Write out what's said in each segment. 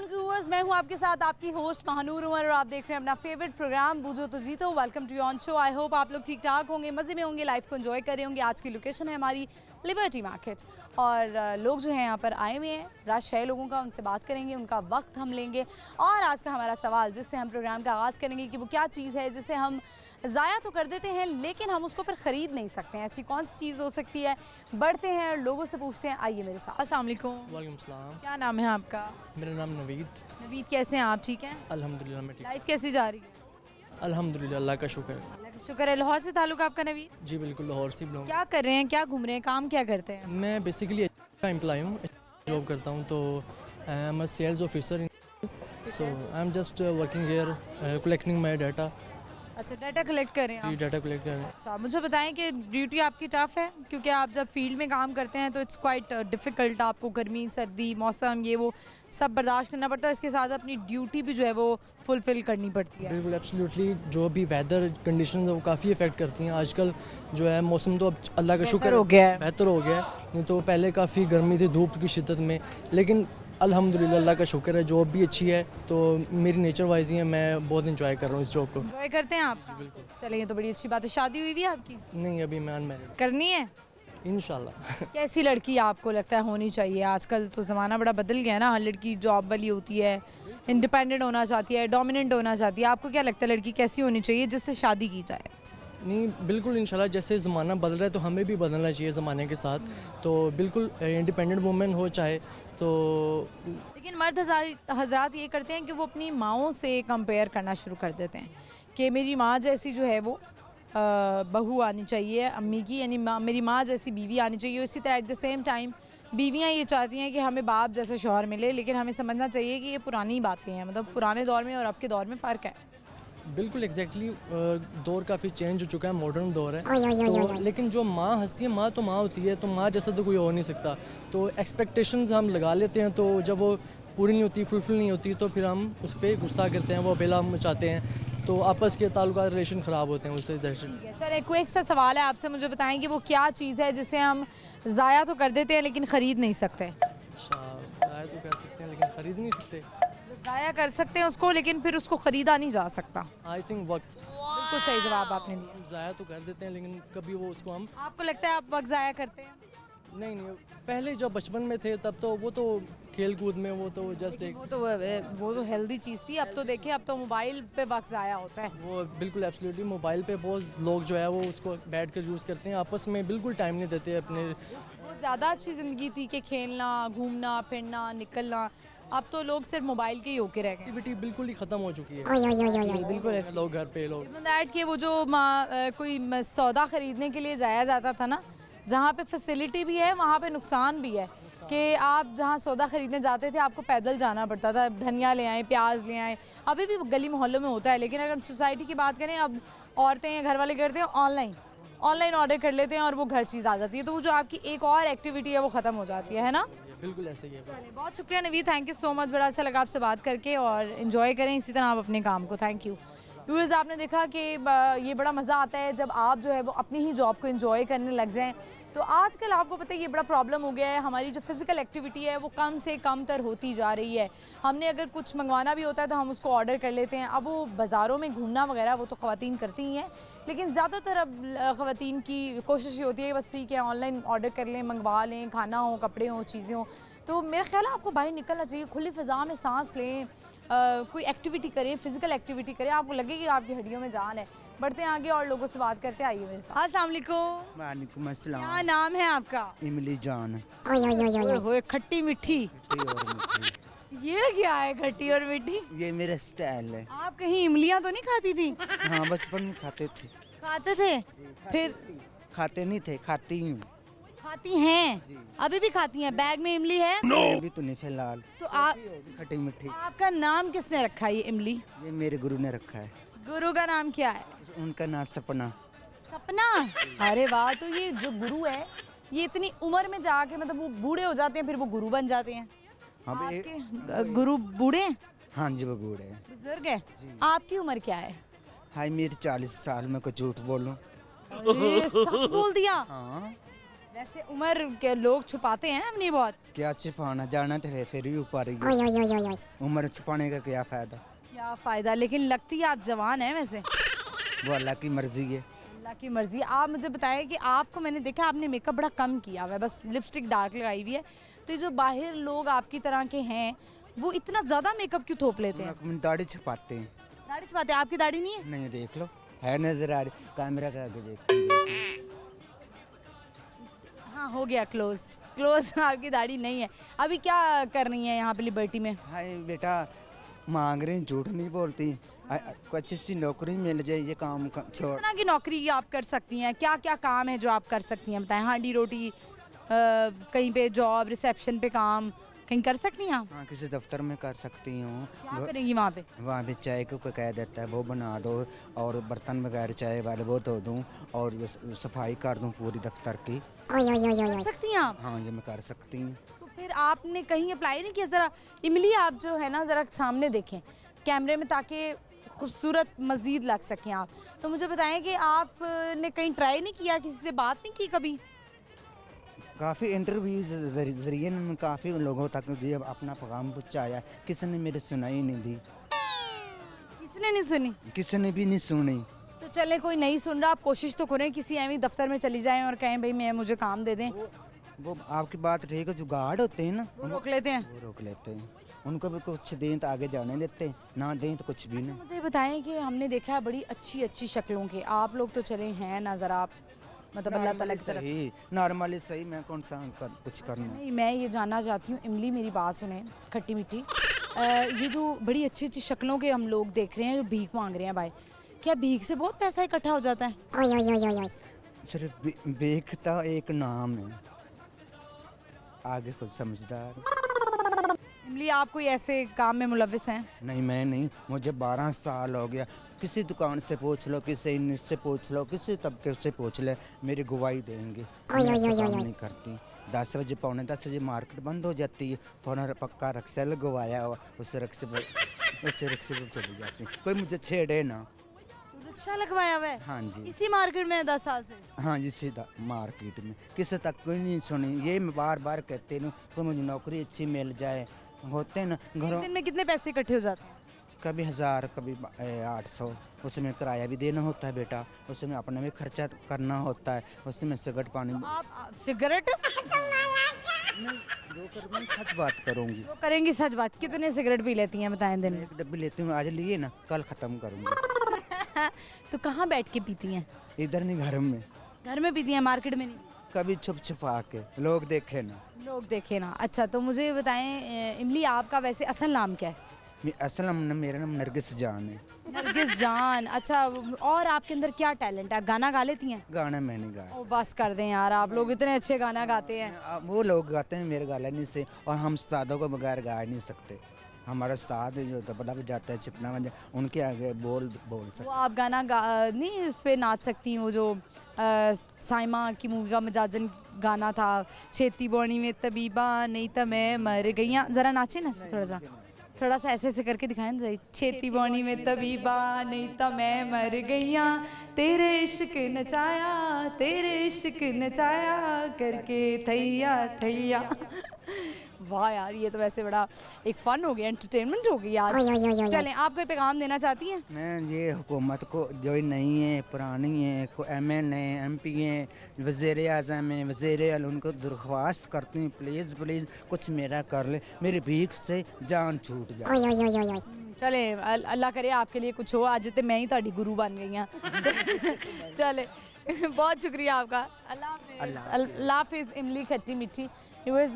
Viewers, मैं हूं आपके साथ आपकी होस्ट महानूर उमर और आप देख रहे हैं अपना फेवरेट प्रोग्राम बूझो तो जीतो। Welcome to on show. I hope आप लोग ठीक ठाक होंगे, मज़े में होंगे, लाइफ को एंजॉय कर रहे होंगे। आज की लोकेशन है हमारी लिबर्टी मार्केट और लोग जो हैं यहाँ पर आए हुए हैं, रश है लोगों का, उनसे बात करेंगे, उनका वक्त हम लेंगे। और आज का हमारा सवाल जिससे हम प्रोग्राम का आगाज़ करेंगे कि वो क्या चीज़ है जिसे हम ज़ाया तो कर देते हैं लेकिन हम उसको पर ख़रीद नहीं सकते हैं। ऐसी कौन सी चीज़ हो सकती है? बढ़ते हैं और लोगों से पूछते हैं। आइए मेरे साथ। अस्सलाम वालेकुम। वालेकुम सलाम। क्या नाम है आपका? मेरा नाम नवीद। नवीद, कैसे हैं आप? ठीक हैं? अल्हम्दुलिल्लाह मैं ठीक। लाइफ कैसी जा रही है? अल्हम्दुलिल्लाह अल्लाह का शुक्र है। अल्लाह का शुक्र है। लाहौर से ताल्लुक आपका नवीद? जी बिल्कुल, लाहौर से बिलोंग। क्या कर रहे हैं, क्या घूम रहे हैं, काम क्या करते हैं? मैं बेसिकली का एम्प्लॉय हूँ, जॉब करता हूँ। तो I am a sales officer so I am just working here collecting my data. अच्छा, डाटा कलेक्ट कर रहे हैं जी आप? डाटा कलेक्ट कर रहे हैं। अच्छा, मुझे बताएं कि ड्यूटी आपकी टफ़ है क्योंकि आप जब फील्ड में काम करते हैं तो इट्स क्वाइट डिफ़िकल्ट। आपको गर्मी, सर्दी, मौसम, ये वो सब बर्दाश्त करना पड़ता है। इसके साथ अपनी ड्यूटी भी जो है वो फुलफ़िल करनी पड़ती है। बिल्कुल एब्सोल्युटली, जो भी वेदर कंडीशन है वो काफ़ी इफ़ेक्ट करती हैं। आजकल जो है मौसम तो अब अल्लाह का शुक्र हो गया है। बेहतर हो गया है। नहीं तो पहले काफ़ी गर्मी थी, धूप की शिद्दत में, लेकिन अल्हम्दुलिल्लाह अल्लाह का शुक्र है, जॉब भी अच्छी है। तो मेरी नेचर वाइज ही है, मैं बहुत इंजॉय कर रहा हूँ इस जॉब को। एंजॉय करते हैं आप? बिल्कुल। चलिए, तो बड़ी अच्छी बात है। शादी हुई भी है आपकी? नहीं, अभी मैं अनमैरिड। करनी है? इंशाल्लाह। कैसी लड़की आपको लगता है होनी चाहिए? आजकल तो ज़माना बड़ा बदल गया है ना, हर लड़की जॉब वाली होती है, इंडिपेंडेंट होना चाहती है, डोमिनेंट होना चाहती है। आपको क्या लगता है लड़की कैसी होनी चाहिए जिससे शादी की जाए? नहीं बिल्कुल इंशाल्लाह, जैसे ज़माना बदल रहा है तो हमें भी बदलना चाहिए ज़माने के साथ। तो बिल्कुल इंडिपेंडेंट वुमेन हो चाहे तो। लेकिन मर्द हजरात ये करते हैं कि वो अपनी माओं से कंपेयर करना शुरू कर देते हैं कि मेरी माँ जैसी जो है वो बहू आनी चाहिए अम्मी की, यानी मेरी माँ जैसी बीवी आनी चाहिए। इसी तरह एट द सेम टाइम बीवियाँ ये चाहती हैं कि हमें बाप जैसा शौहर मिले। लेकिन हमें समझना चाहिए कि ये पुरानी बातें हैं, मतलब पुराने दौर में और अब के दौर में फ़र्क है। बिल्कुल एग्जैक्टली, दौर काफ़ी चेंज हो चुका है, मॉडर्न दौर है। तो लेकिन जो माँ हंसती है, माँ तो माँ होती है, तो माँ जैसा तो कोई हो नहीं सकता। तो एक्सपेक्टेशंस हम लगा लेते हैं, तो जब वो पूरी नहीं होती, फुलफिल नहीं होती, तो फिर हम उस पर गुस्सा करते हैं, वो बेला मचाते हैं, तो आपस के ताल्लुकात रिलेशन ख़राब होते हैं उससे। ठीक है, चलो एक क्विक सा सवाल है आपसे, मुझे बताएं कि वो क्या चीज़ है जिसे हम ज़ाया तो कर देते हैं लेकिन ख़रीद नहीं सकते? अच्छा, ज़ाया तो कर सकते हैं लेकिन ख़रीद नहीं सकते। ज़ाया कर सकते हैं उसको लेकिन फिर उसको ख़रीदा नहीं जा सकता। आई थिंक वक्त। बिल्कुल सही जवाब आपने दिया। हम ज़ाया तो कर देते हैं लेकिन कभी वो उसको हम। आपको लगता है आप वक्त ज़ाया करते हैं? नहीं, पहले जब बचपन में थे तब तो वो तो खेल कूद में वो तो जस्ट एक वो तो हेल्दी चीज़ थी। अब तो देखिए, अब तो मोबाइल पे वक्त ज़ाया होता है। वो बिल्कुल एब्सोल्युटली, मोबाइल पे बहुत लोग जो है वो उसको बैठ कर यूज़ करते हैं, आपस में बिल्कुल टाइम नहीं देते अपने। बहुत ज़्यादा अच्छी ज़िंदगी थी कि खेलना, घूमना फिरना, निकलना। अब तो लोग सिर्फ मोबाइल के ही होके रह गए। एक्टिविटी बिल्कुल ही ख़त्म हो चुकी है। बिल्कुल ऐसे लोग घर पे लोग दैट कि वो जो कोई सौदा ख़रीदने के लिए जाया जाता था ना, जहाँ पे फैसिलिटी भी है वहाँ पे नुकसान भी है कि आप जहाँ सौदा ख़रीदने जाते थे आपको पैदल जाना पड़ता था, धनिया ले आएँ, प्याज ले आएँ। अभी भी गली मोहल्लों में होता है, लेकिन अगर हम सोसाइटी की बात करें, अब औरतें या घर वाले करते हैं ऑनलाइन ऑर्डर कर लेते हैं और वो घर चीज़ आ जाती है। तो वो जो आपकी एक और एक्टिविटी है वो ख़त्म हो जाती है ना? बिल्कुल ऐसे ही है। चलिए, बहुत शुक्रिया Naveed, thank you so much. बड़ा अच्छा लगा आपसे बात करके और इन्जॉय करें इसी तरह आप अपने काम को। Thank you. व्यूअर्स, आपने देखा कि ये बड़ा मज़ा आता है जब आप जो है वो अपनी ही जॉब को इन्जॉय करने लग जाएं। तो आजकल आपको पता है ये बड़ा प्रॉब्लम हो गया है, हमारी जो फिज़िकल एक्टिविटी है वो कम से कम तर होती जा रही है। हमने अगर कुछ मंगवाना भी होता है तो हम उसको ऑर्डर कर लेते हैं। अब वो बाज़ारों में घूमना वगैरह वो तो ख़वातीन करती ही हैं, लेकिन ज़्यादातर अब ख़वातीन की कोशिश ये होती है बस ठीक है ऑनलाइन ऑर्डर कर लें, मंगवा लें, खाना हो, कपड़े हों, चीज़ें हों। तो मेरा ख्याल है आपको बाहर निकलना चाहिए, खुली फ़ज़ा में सांस लें, कोई एक्टिविटी करें, फिज़िकल एक्टिविटी करें, आपको लगेगी आपकी हड्डियों में जान है। बढ़ते हैं आगे और लोगों से बात करते हैं। आइए मेरे साथ। अस्सलाम वालेकुम। वालेकुम अस्सलाम। क्या नाम है आपका? इमली जान। ओए होए, खट्टी मीठी। खट्टी और मीठी। ये क्या है खट्टी और मीठी? ये मेरा स्टाइल है। आप कहीं इमलियां तो नहीं खाती थी? हाँ, बचपन में खाते थे। खाते थे? फिर खाते नहीं थे, खाती हूँ। खाती हैं? अभी भी खाती हैं? बैग में इमली है? अभी तो नहीं फिलहाल। तो आप, खट्टी मीठी। आपका नाम किसने रखा है ये इमली? ये मेरे गुरु ने रखा है। गुरु का नाम क्या है? उनका नाम सपना। सपना? अरे वाह, तो ये जो गुरु है ये इतनी उम्र में जाके मतलब वो बूढ़े हो जाते हैं फिर वो गुरु बन जाते हैं? हाँ आपके गुरु बूढ़े हैं? हाँ जी, वो बूढ़े हैं। बुजुर्ग है? आपकी उम्र क्या है? हाय, मेरी 40 साल में कुछ झूठ बोलूं। अरे, सच बोल दिया? हाँ। वैसे उम्र के लोग छुपाते हैं अपनी बहुत। क्या छिपाना, जाना तो है फिर भी ऊपर ही। उम्र छुपाने का क्या फायदा, क्या फ़ायदा, लेकिन लगती है आप जवान हैं वैसे। वो अल्लाह की मर्जी है। अल्लाह की मर्जी। आप मुझे बताएं कि आपको मैंने देखा आपने मेकअप बड़ा कम किया हुआ है, बस लिपस्टिक डार्क लगाई हुई है। तो ये जो बाहर लोग आपकी तरह के हैं वो इतना ज़्यादा मेकअप क्यों थोप लेते हैं? अपनी दाढ़ी छुपाते हैं। दाढ़ी छुपाते हैं, आपकी दाढ़ी नहीं है? नहीं, देख लो, है नजर आ रही, कैमरा का आगे देखती। हाँ हो गया क्लोज क्लोज। आपकी दाढ़ी नहीं है। अभी क्या करनी है यहाँ पे लिबर्टी में? हाय बेटा, मांग रही, झूठ नहीं बोलती। कोई अच्छी सी नौकरी मिल जाए, ये काम किस छोड़। तरह की नौकरी आप कर सकती हैं? क्या क्या काम है जो आप कर सकती हैं बताएं? हांडी रोटी, कहीं पे जॉब, रिसेप्शन पे काम कहीं कर सकती हैं आप? हाँ, किसी दफ्तर में कर सकती हूँ। क्या करेंगी वहाँ पे? वहाँ पे चाय को कोई कह देता है वो बना दो, और बर्तन वगैरह चाय वाले वो धो दूँ, और सफाई कर दूँ पूरी दफ्तर की। कर सकती हैं आप? हाँ, ये मैं कर सकती हूँ। तो फिर आपने कहीं अप्लाई नहीं किया? ज़रा इमली आप जो है ना ज़रा सामने देखें कैमरे में, ताकि खूबसूरत मज़ीद लग सकें आप। तो मुझे बताएं कि आपने कहीं ट्राई नहीं किया, किसी से बात नहीं की कभी? काफ़ी इंटरव्यू जरिए ने काफ़ी लोगों तक मुझे अपना पैगाम पहुँचाया, किसी ने मेरी सुनाई नहीं दी, किसने नहीं सुनी? किसी ने भी नहीं सुनी। तो चले, कोई नहीं सुन रहा, आप कोशिश तो करें, किसी एवं दफ्तर में चली जाएं और कहें भाई मैं मुझे काम दे दें। वो आपकी बात ठीक है, जो गार्ड होते हैं ना वो रोक लेते हैं। वो रोक लेते हैं। उनको भी कुछ दें तो आगे जाने देते हैं, ना दें तो कुछ भी नहीं। मुझे बताएं कि हमने देखा है बड़ी अच्छी अच्छी शक्लों के आप लोग तो चले हैं ना, ज़रा आप मतलब अल्लाह ताला की तरफ से। नॉर्मली सही, मैं कौन सा कुछ करना। नहीं, मैं ये जानना चाहती हूँ इमली, मेरी बात सुने खट्टी मीठी, ये जो बड़ी अच्छी अच्छी शक्लों के हम लोग देख रहे हैं जो भीख मांग रहे हैं भाई, क्या भीख से बहुत पैसा इकट्ठा हो जाता है? सिर्फ बेखता एक नाम है, आगे कुछ समझदार। इमली आप कोई ऐसे काम में मुलविस हैं? नहीं, मैं नहीं, मुझे 12 साल हो गया। किसी दुकान से पूछ लो, किसी यूनिट से पूछ लो, किसी तबके से पूछ ले, मेरी गवाही देंगे। मैं ऐसा काम नहीं करती। 10 बजे, पौने 10 बजे मार्केट बंद हो जाती है, फ़ौरन पक्का रक्शा लगवाया हुआ, उस रक्शे पर चली जाती। कोई मुझे छेड़े ना। रिक्शा लगवाया हुआ है? हाँ जी। इसी मार्केट में 10 साल से? हाँ जी, सीधा मार्केट में, किसी तक कोई नहीं सुनी। ये मैं बार बार कहती हूँ कोई मुझे नौकरी अच्छी मिल जाए। होते ना घरों, एक दिन में कितने पैसे इकट्ठे हो जाते हैं? कभी 1000, कभी 800। उसमें किराया भी देना होता है बेटा, उसमें अपना भी खर्चा करना होता है, उसमें सिगरेट पानी। आप सिगरेट जो कर, मैं सच बात करूँगी। वो करेंगी सच बात? कितने सिगरेट पी लेती हैं बताएं दिन में? एक डब्बी लेती हूँ, आज लिए ना, कल ख़त्म करूँगी। तो कहाँ बैठ के पीती हैं? इधर नहीं, घर में। घर में पीती हैं, मार्केट में नहीं? कभी छुप छुपा के, लोग देखे ना। लोग देखे ना। अच्छा, तो मुझे बताएं इमली, आपका वैसे असल नाम क्या है? मेरा नाम नरगिस जान है। नरगिस जान। अच्छा, और आपके अंदर क्या टैलेंट है? गाना गा लेती हैं? गाना मैंने गाया। ओ बस कर दें यार, आप लोग इतने अच्छे गाना गाते हैं। वो लोग गाते हैं, मेरे गाला नहीं से, और हम उस्तादों को बगैर गा नहीं सकते। हमारा उस्ताद जो तबला बजाता है, चिपना बजा, उनके आगे बोल सकते। वो आप गाना नहीं उस पर नाच सकती? वो जो साइमा की मूवी का मजाजन गाना था, छेती बोनी में तबीबा नहीं तो मैं मर गईया, ज़रा नाचे ना इस पर, थोड़ा सा ऐसे ऐसे करके दिखाएं ना। छेती बोनी में तबीबा नहीं तो मैं मर गईया, तेरे इश्क नचाया, तेरे इश्क नचाया करके थैया थैया। वाह यार, ये तो वैसे बड़ा एक फन हो गया, एंटरटेनमेंट हो गई आज। चलें, आप कोई पैगाम देना चाहती हैं? मैं ये हुकूमत को, जो नई है पुरानी है, को MN है, MP हैं, वज़ीर आज़म है, वज़ीर आल, उनको दरख्वास्त करती हूँ प्लीज़ प्लीज़ कुछ मेरा कर ले, मेरी भीख से जान छूट जाए। चले, अल्लाह करे आपके लिए कुछ हो। आज तो मैं ही ताड़ी गुरु बन गई हाँ। चले, बहुत शुक्रिया आपका। अल्लाह हाफिज़ इमली खट्टी मीठी। व्यूअर्स,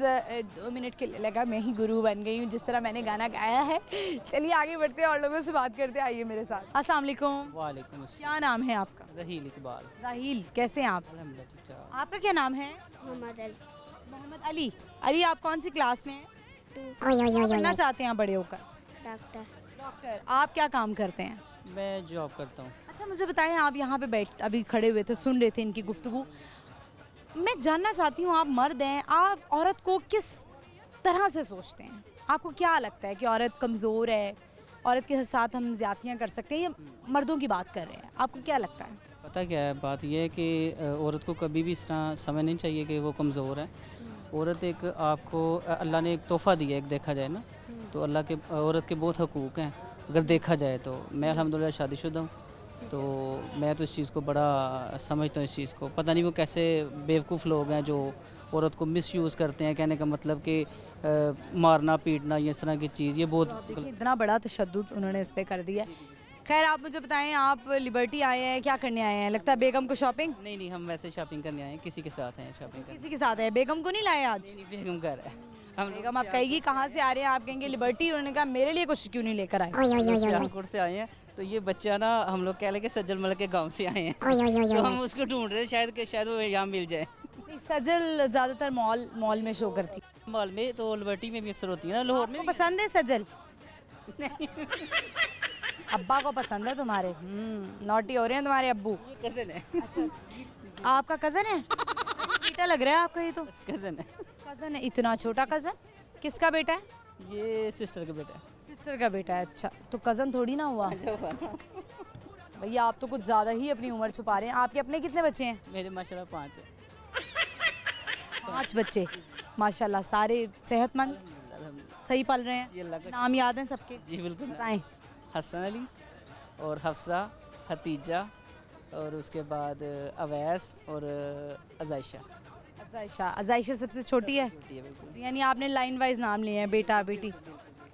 2 मिनट के लिए लगा मैं ही गुरु बन गई हूँ जिस तरह मैंने गाना गाया है। चलिए आगे बढ़ते हैं और लोगों से बात करते हैं, आइए मेरे साथ। अस्सलाम वालेकुम। वालेकुम अस्सलाम। क्या नाम है आपका? रहील इकबाल। राहील, कैसे हैं आप? अल्हम्दुलिल्लाह ठीक ठाक। आपका क्या नाम है? मोहम्मद अली। मोहम्मद अली। अली, आप कौन सी क्लास में हैं? क्या बनना चाहते हैं बड़े होकर? डॉक्टर। डॉक्टर। आप क्या काम करते हैं? मैं जॉब करता हूँ। अच्छा, मुझे बताएं, आप यहाँ पे अभी खड़े हुए थे, सुन रहे थे इनकी गुफ्तगू। मैं जानना चाहती हूँ, आप मर्द हैं, आप औरत को किस तरह से सोचते हैं? आपको क्या लगता है कि औरत कमज़ोर है, औरत के साथ हम ज़्यादतियाँ कर सकते हैं, या मर्दों की बात कर रहे हैं? आपको क्या लगता है? पता क्या है, बात यह है कि औरत को कभी भी इस तरह समय नहीं चाहिए कि वो कमज़ोर है। औरत एक आपको अल्लाह ने एक तोहफ़ा दिया है, एक देखा जाए ना, तो अल्लाह के औरत के बहुत हकूक़ हैं अगर देखा जाए तो। मैं अल्हम्दुलिल्लाह शादीशुदा हूँ, तो मैं तो इस चीज़ को बड़ा समझता हूँ। इस चीज़ को पता नहीं वो कैसे बेवकूफ़ लोग हैं जो औरत को मिसयूज़ करते हैं। कहने का मतलब कि मारना पीटना ये इस तरह की चीज़, ये बहुत देखिए इतना बड़ा तशद्दुद उन्होंने इस पे कर दिया है। खैर आप मुझे बताएं, आप लिबर्टी आए हैं, क्या करने आए हैं? लगता है बेगम को शॉपिंग नहीं, हम वैसे शॉपिंग करने आए हैं, किसी के साथ हैं शॉपिंग करने। किसी के साथ है, बेगम को नहीं लाए आज? नहीं, बेगम घर है। हम लोग बेगम आप कहेगी कहाँ से आ रहे हैं, आप कहेंगे लिबर्टी, उन्होंने कहा मेरे लिए कुछ क्यों नहीं लेकर आए? सियालकोट से आए हैं, तो ये बच्चा ना हम लोग कह लेंगे सज्जल मल के गांव से आए हैं, तो हम उसको ढूंढ रहे हैं, शायद वो यहाँ मिल जाए। नहीं, सजल ज़्यादातर मॉल में शो करती है। मॉल में तो लिबर्टी में भी अक्सर होती है ना, लाहौर में आपको भी। पसंद है सजल? अब्बा को पसंद है तुम्हारे? नॉटी हो रहे हैं तुम्हारे अब्बू। कज़न है। आपका कज़न है? बेटा लग रहा है आपका ये तो। कज़न है, कज़न है? इतना छोटा कज़न? किसका बेटा है? ये सिस्टर का बेटा है। सिस्टर का बेटा है। अच्छा, तो कज़न थोड़ी ना हुआ। भैया आप तो कुछ ज़्यादा ही अपनी उम्र छुपा रहे हैं। आपके अपने कितने बच्चे हैं? मेरे माशाल्लाह 5 है। 5 बच्चे माशाल्लाह, सारे सेहतमंद, सही पल रहे जी हैं? अल्लाह का नाम याद हैं सबके? जी बिल्कुल। बताएं। हसन अली और हफ्सा, हतीजा और उसके बाद अवैस और अजाइशा। अजाइशा सबसे छोटी है? छोटी है बिल्कुल। यानी आपने लाइन वाइज नाम लिए हैं, बेटा बेटी।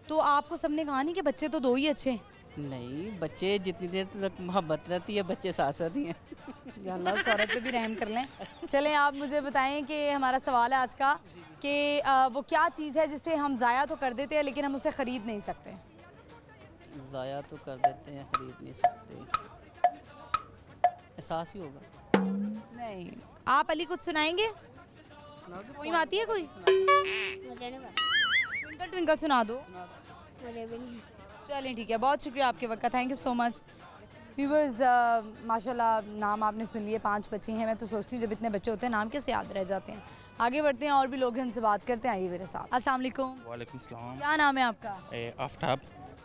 तो आपको सबने कहा नहीं कि बच्चे तो 2 ही अच्छे हैं? नहीं, बच्चे जितनी देर तक मोहब्बत रहती है बच्चे साथ साथ ही हैं। या अल्लाह उस औरत पे भी रहम कर लें। चलें आप मुझे बताएं कि हमारा सवाल है आज का कि वो क्या चीज़ है जिसे हम ज़ाया तो कर देते हैं लेकिन हम उसे ख़रीद नहीं सकते? ज़ाया तो कर देते हैं, खरीद नहीं सकते। एहसास ही होगा। नहीं। आप अली कुछ सुनाएंगे? कोई आती है कोई? मुझे नहीं पता। ट्विंकल ट्विंकल सुना दो। मुझे भी नहीं। चलें ठीक है, बहुत शुक्रिया आपके वक्त का, thank you so much. Viewers माशाल्लाह नाम आपने सुन लिए, 5 बच्चे हैं। मैं तो सोचती हूँ जब इतने बच्चे होते हैं नाम कैसे याद रह जाते हैं। आगे बढ़ते हैं और भी लोग हैं, उनसे बात करते हैं। आइए मेरे साथ। अस्सलाम वालेकुम। वालेकुम सलाम। क्या नाम है आपका? आफ्ताब,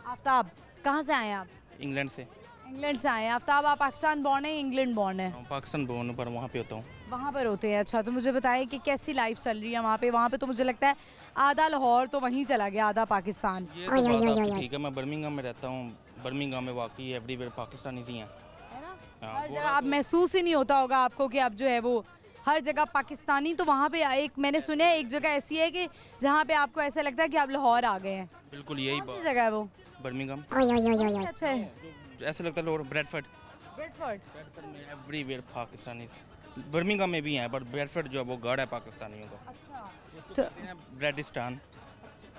आफ्ताब। कहाँ से आए हैं आप? इंग्लैंड से। इंग्लैंड से आए हैं। आफ्ताब आप पाकिस्तान बॉर्न है, इंग्लैंड बॉर्न है? पाकिस्तान बोर्न पर वहाँ पे होता हूँ। वहाँ पर होते हैं। अच्छा, तो मुझे बताएं कि कैसी लाइफ चल रही है वहाँ पे? वहाँ पे तो मुझे लगता है आधा लाहौर तो वहीं चला गया, आधा पाकिस्तान। ये तो बात आपकी ठीक है। मैं बर्मिंघम में रहता हूँ। बर्मिंघम में वाकई एवरीवेयर पाकिस्तानी ही हैं। है ना? हाँ, हर गोरा जगह आप महसूस ही नहीं होता होगा आपको कि अब जो है वो हर जगह पाकिस्तानी। तो वहाँ पे एक मैंने सुना है एक जगह ऐसी है कि जहाँ पे आपको ऐसा लगता है कि आप लाहौर आ गए हैं। बिल्कुल यही कौन सी बात। जगह है वो? बर्मिंघम। अच्छा है। ऐसे लगता है ब्रेडफर्ड। ब्रेडफोर्ड। में एवरीवेयर पाकिस्तानी। बर्मिंघम में भी हैं, पर ब्रेडफर्ड जो है वो गढ़ है पाकिस्तानियों का। अच्छा, तो ब्रेडिस्तान।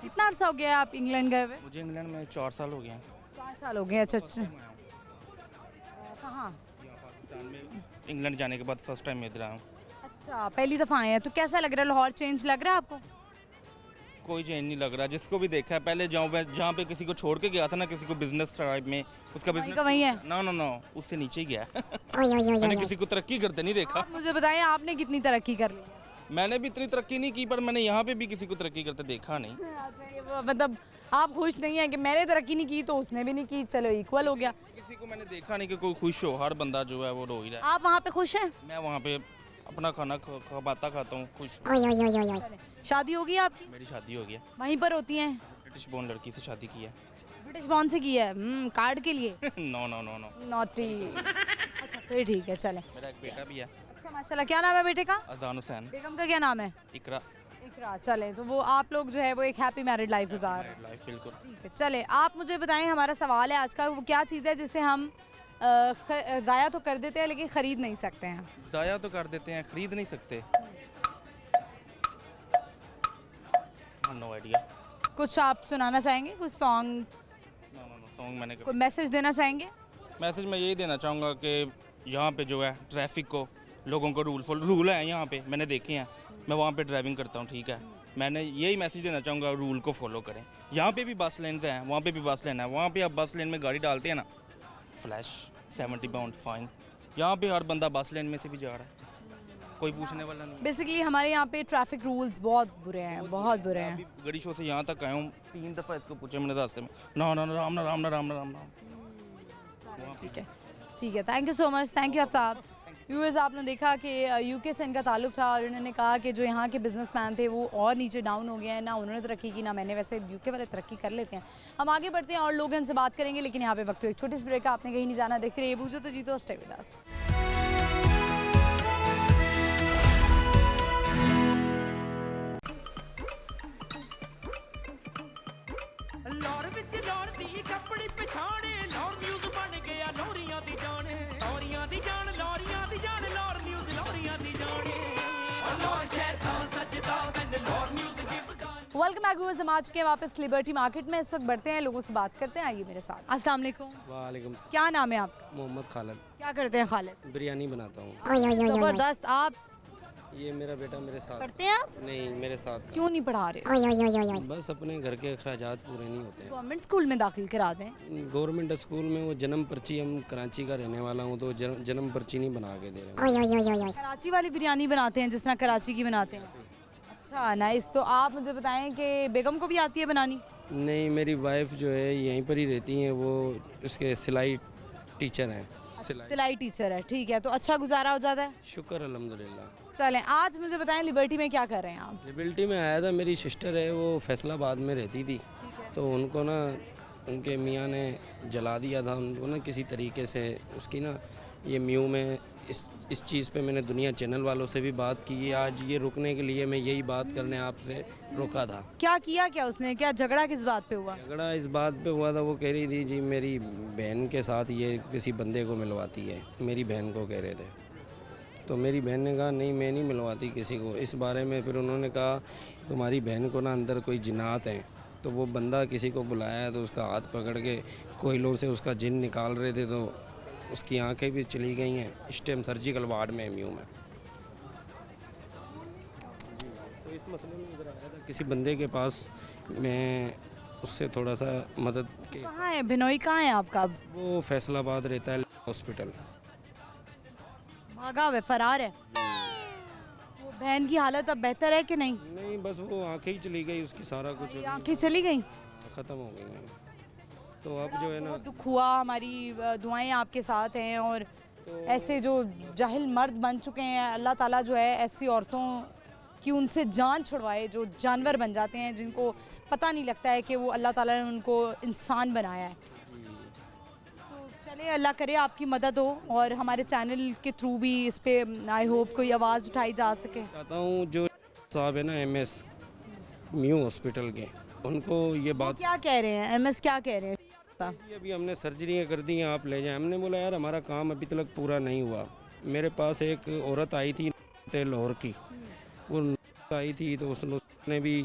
कितना अर्सा हो गया है आप इंग्लैंड गए हुए? मुझे इंग्लैंड में 4 साल हो गए हैं। 4 साल हो गए। अच्छा अच्छा। कहाँ? पाकिस्तान में इंग्लैंड जाने के बाद फर्स्ट टाइम इधर आया हूँ। अच्छा, पहली दफ़ा आए हैं। तो कैसा लग रहा है? लाहौर चेंज लग रहा है आपको? कोई चेंज नहीं लग रहा। जिसको भी देखा है पहले जहाँ पे किसी को छोड़ के गया था ना, किसी को बिजनेस टाइप में, उसका वहीं बिजनेस का वहीं है? नो उससे नीचे ही गया है। मैंने किसी को तरक्की करते नहीं देखा। आप मुझे बताएं आपने कितनी तरक्की कर ली है? मैंने भी इतनी तरक्की नहीं की, पर मैंने यहाँ पे भी किसी को तरक्की करते देखा नहीं। अच्छा, ये मतलब आप खुश नहीं हैं कि मैंने तरक्की नहीं की तो उसने भी नहीं की, चलो इक्वल हो गया। किसी को मैंने देखा नहीं कि कोई खुश हो। हर बंदा जो है वो रो ही रहा है। आप वहाँ पे खुश हैं? मैं वहाँ पे अपना खाना खाता हूँ, खुश। चलें। शादी होगी आपकी? मेरी शादी हो गया। वहीं पर होती हैं? ब्रिटिश बोर्न लड़की से शादी की है। ब्रिटिश बॉर्न से की है? कार्ड के लिए? नो। नॉटी। अच्छा फिर ठीक है, चलें। मेरा एक बेटा भी है, अच्छा माशाल्लाह। क्या नाम है बेटे का? अजान हुसैन। बेगम का क्या नाम है? इकरा। इकरा। चलें, तो वो आप लोग जो है वो एक हैप्पी मैरिड लाइफ गुजार रहे हैं। लाइफ बिल्कुल। ठीक है, चले आप मुझे बताएं हमारा सवाल है आज का, वो क्या चीज़ है जिसे हम ज़ाया तो कर देते हैं लेकिन ख़रीद नहीं सकते हैं? ज़ाया तो कर देते हैं, खरीद नहीं सकते। No idea. कुछ आप सुनाना चाहेंगे? कुछ सॉन्ग, नो सॉन्ग मैंने कोई मैसेज देना चाहेंगे? मैसेज मैं यही देना चाहूँगा कि यहाँ पे जो है ट्रैफिक को, लोगों को रूल है यहाँ पे, मैंने देखे हैं। मैं वहाँ पे ड्राइविंग करता हूँ, ठीक है। मैंने यही मैसेज देना चाहूँगा, रूल को फॉलो करें। यहाँ पे भी बस लेन हैं, वहाँ पे भी बस लेन है। वहाँ पे आप बस लेन में गाड़ी डालते हैं ना, फ्लैश 70 पाउंड फाइन। यहाँ पे हर बंदा बस लेन में से भी जा रहा है, कोई पूछने वाला नहीं। बेसिकली हमारे यहाँ पे ट्रैफिक रूल्स बहुत बुरे हैं, बहुत बुरे हैं। अभी गड़ी शो से यहाँ तक आया हूँ, 3 दफ़ा इसको पूछा मैंने रास्ते में, ना। ठीक है। ठीक है, thank you so much, thank you आप साहब। व्यूअर्स, आपने देखा कि यूके से इनका ताल्लुक था और इन्होंने कहा कि जो यहाँ के बिजनेसमैन थे वो और नीचे डाउन हो गए हैं, ना उन्होंने तरक्की की ना मैंने, वैसे यूके वाले तरक्की कर लेते हैं। हम आगे बढ़ते हैं और लोग इनसे बात करेंगे, लेकिन यहाँ पे वक्त एक छोटी सी ब्रेक का, आपने कहीं नहीं जाना, देखते रहिए बूझो तो जीतो, स्टे विद अस। लौर विच लौर दी कपड़ी पछाणे लौर न्यूज़ बन गया लौरियां दी जान लौरियां दी जान लौरियां दी जान लौर न्यूज़ लौरियां दी जान लौर शहर का सजदा when लौर न्यूज़ की बगान। वेलकम बैक व्यूअर्स, हम आ चुके हैं वापस लिबर्टी मार्केट में। इस वक्त बढ़ते हैं, लोगों से बात करते हैं, आइए मेरे साथ। अस्सलाम वालेकुम, वालेकुम सलाम। क्या नाम है आपका? मोहम्मद खालिद। क्या करते हैं खालिद? बिरयानी बनाता हूँ। जबरदस्त। आप ये मेरा बेटा मेरे साथ। पढ़ते हैं आप? नहीं, मेरे साथ का। क्यों नहीं पढ़ा रहे? बस अपने घर के अखराजात पूरे नहीं होते हैं। गवर्नमेंट स्कूल में दाखिल करा दें। गवर्नमेंट स्कूल में वो जन्म पर्ची, हम कराची का रहने वाला हूँ तो जन्म पर्ची नहीं बना के दे रहे हैं। कराची वाली बिरयानी बनाते हैं जिस तरह कराची की बनाते हैं? अच्छा, नाइस। तो आप मुझे बताएं कि बेगम को भी आती है बनानी? नहीं, मेरी वाइफ जो है यहीं पर ही रहती हैं, वो उसके सिलाई टीचर हैं। सिलाई टीचर है, ठीक है। तो अच्छा गुजारा हो जाता है? शुक्र अल्हम्दुलिल्लाह। चलें, आज मुझे बताएं लिबर्टी में क्या कर रहे हैं आप? लिबर्टी में आया था, मेरी सिस्टर है वो फैसलाबाद में रहती थी, तो उनको ना उनके मियाँ ने जला दिया था उनको ना किसी तरीके से। उसकी ना ये म्यू में इस चीज़ पे मैंने दुनिया चैनल वालों से भी बात की है। आज ये रुकने के लिए मैं यही बात करने आपसे रोका था। क्या किया, क्या उसने, क्या झगड़ा किस बात पे हुआ? झगड़ा इस बात पे हुआ था, वो कह रही थी जी मेरी बहन के साथ ये किसी बंदे को मिलवाती है, मेरी बहन को कह रहे थे। तो मेरी बहन ने कहा नहीं, मैं नहीं मिलवाती किसी को। इस बारे में फिर उन्होंने कहा तुम्हारी बहन को ना अंदर कोई जिन्नात हैं। तो वो बंदा किसी को बुलाया तो उसका हाथ पकड़ के कोयलों से उसका जिन निकाल रहे थे, तो उसकी आंखें भी चली गई हैं। इस टाइम सर्जिकल वार्ड में एमयू में। तो इस मसले में इधर आया था किसी बंदे के पास, मैं उससे थोड़ा सा मदद के। कहाँ है बिनोई, कहाँ है आपका? वो फैसलाबाद रहता है, हॉस्पिटल। भागा हुआ, फरार है। वो बहन की हालत अब बेहतर है कि नहीं? नहीं, बस वो आंखें ही चली गई उसकी, सारा कुछ अभी आंखें चली गई? ख़त्म हो गई हैं। तो अब जो है ना, बहुत दुख हुआ, हमारी दुआएं आपके साथ हैं। और ऐसे जो जाहिल मर्द बन चुके हैं, अल्लाह ताला जो है ऐसी औरतों की उनसे जान छुड़वाए जो जानवर बन जाते हैं, जिनको पता नहीं लगता है कि वो अल्लाह ताला ने उनको इंसान बनाया है। तो चलिए, अल्लाह करे आपकी मदद हो और हमारे चैनल के थ्रू भी इस पे आई होप कोई आवाज़ उठाई जा सके। चाहता हूँ जो साहब है ना MS म्यू हॉस्पिटल के, उनको ये बात। क्या कह रहे हैं MS, क्या कह रहे हैं? ये अभी हमने सर्जरियाँ कर दी हैं, आप ले जाएं। हमने बोला यार हमारा काम अभी तक पूरा नहीं हुआ। मेरे पास एक औरत आई थी लाहौर की, वो आई थी तो उसने भी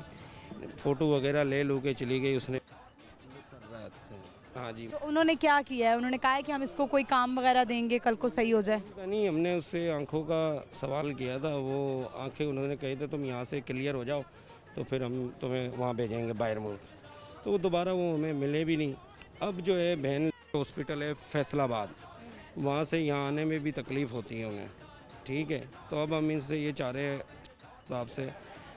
फ़ोटो वगैरह ले लो के चली गई उसने। हाँ जी। तो उन्होंने क्या किया है? उन्होंने कहा है कि हम इसको कोई काम वगैरह देंगे कल को सही हो जाए? पता नहीं, हमने उससे आंखों का सवाल किया था। वो आंखें उन्होंने कही थे तुम यहाँ से क्लियर हो जाओ तो फिर हम तुम्हें वहाँ भेजेंगे बाहर मुल्क। तो वो दोबारा वो हमें मिले भी नहीं। अब जो है बहन हॉस्पिटल है फैसलाबाद, वहाँ से यहाँ आने में भी तकलीफ़ होती है उन्हें, ठीक है। तो अब हम इनसे ये चाह रहे हैं साहब से,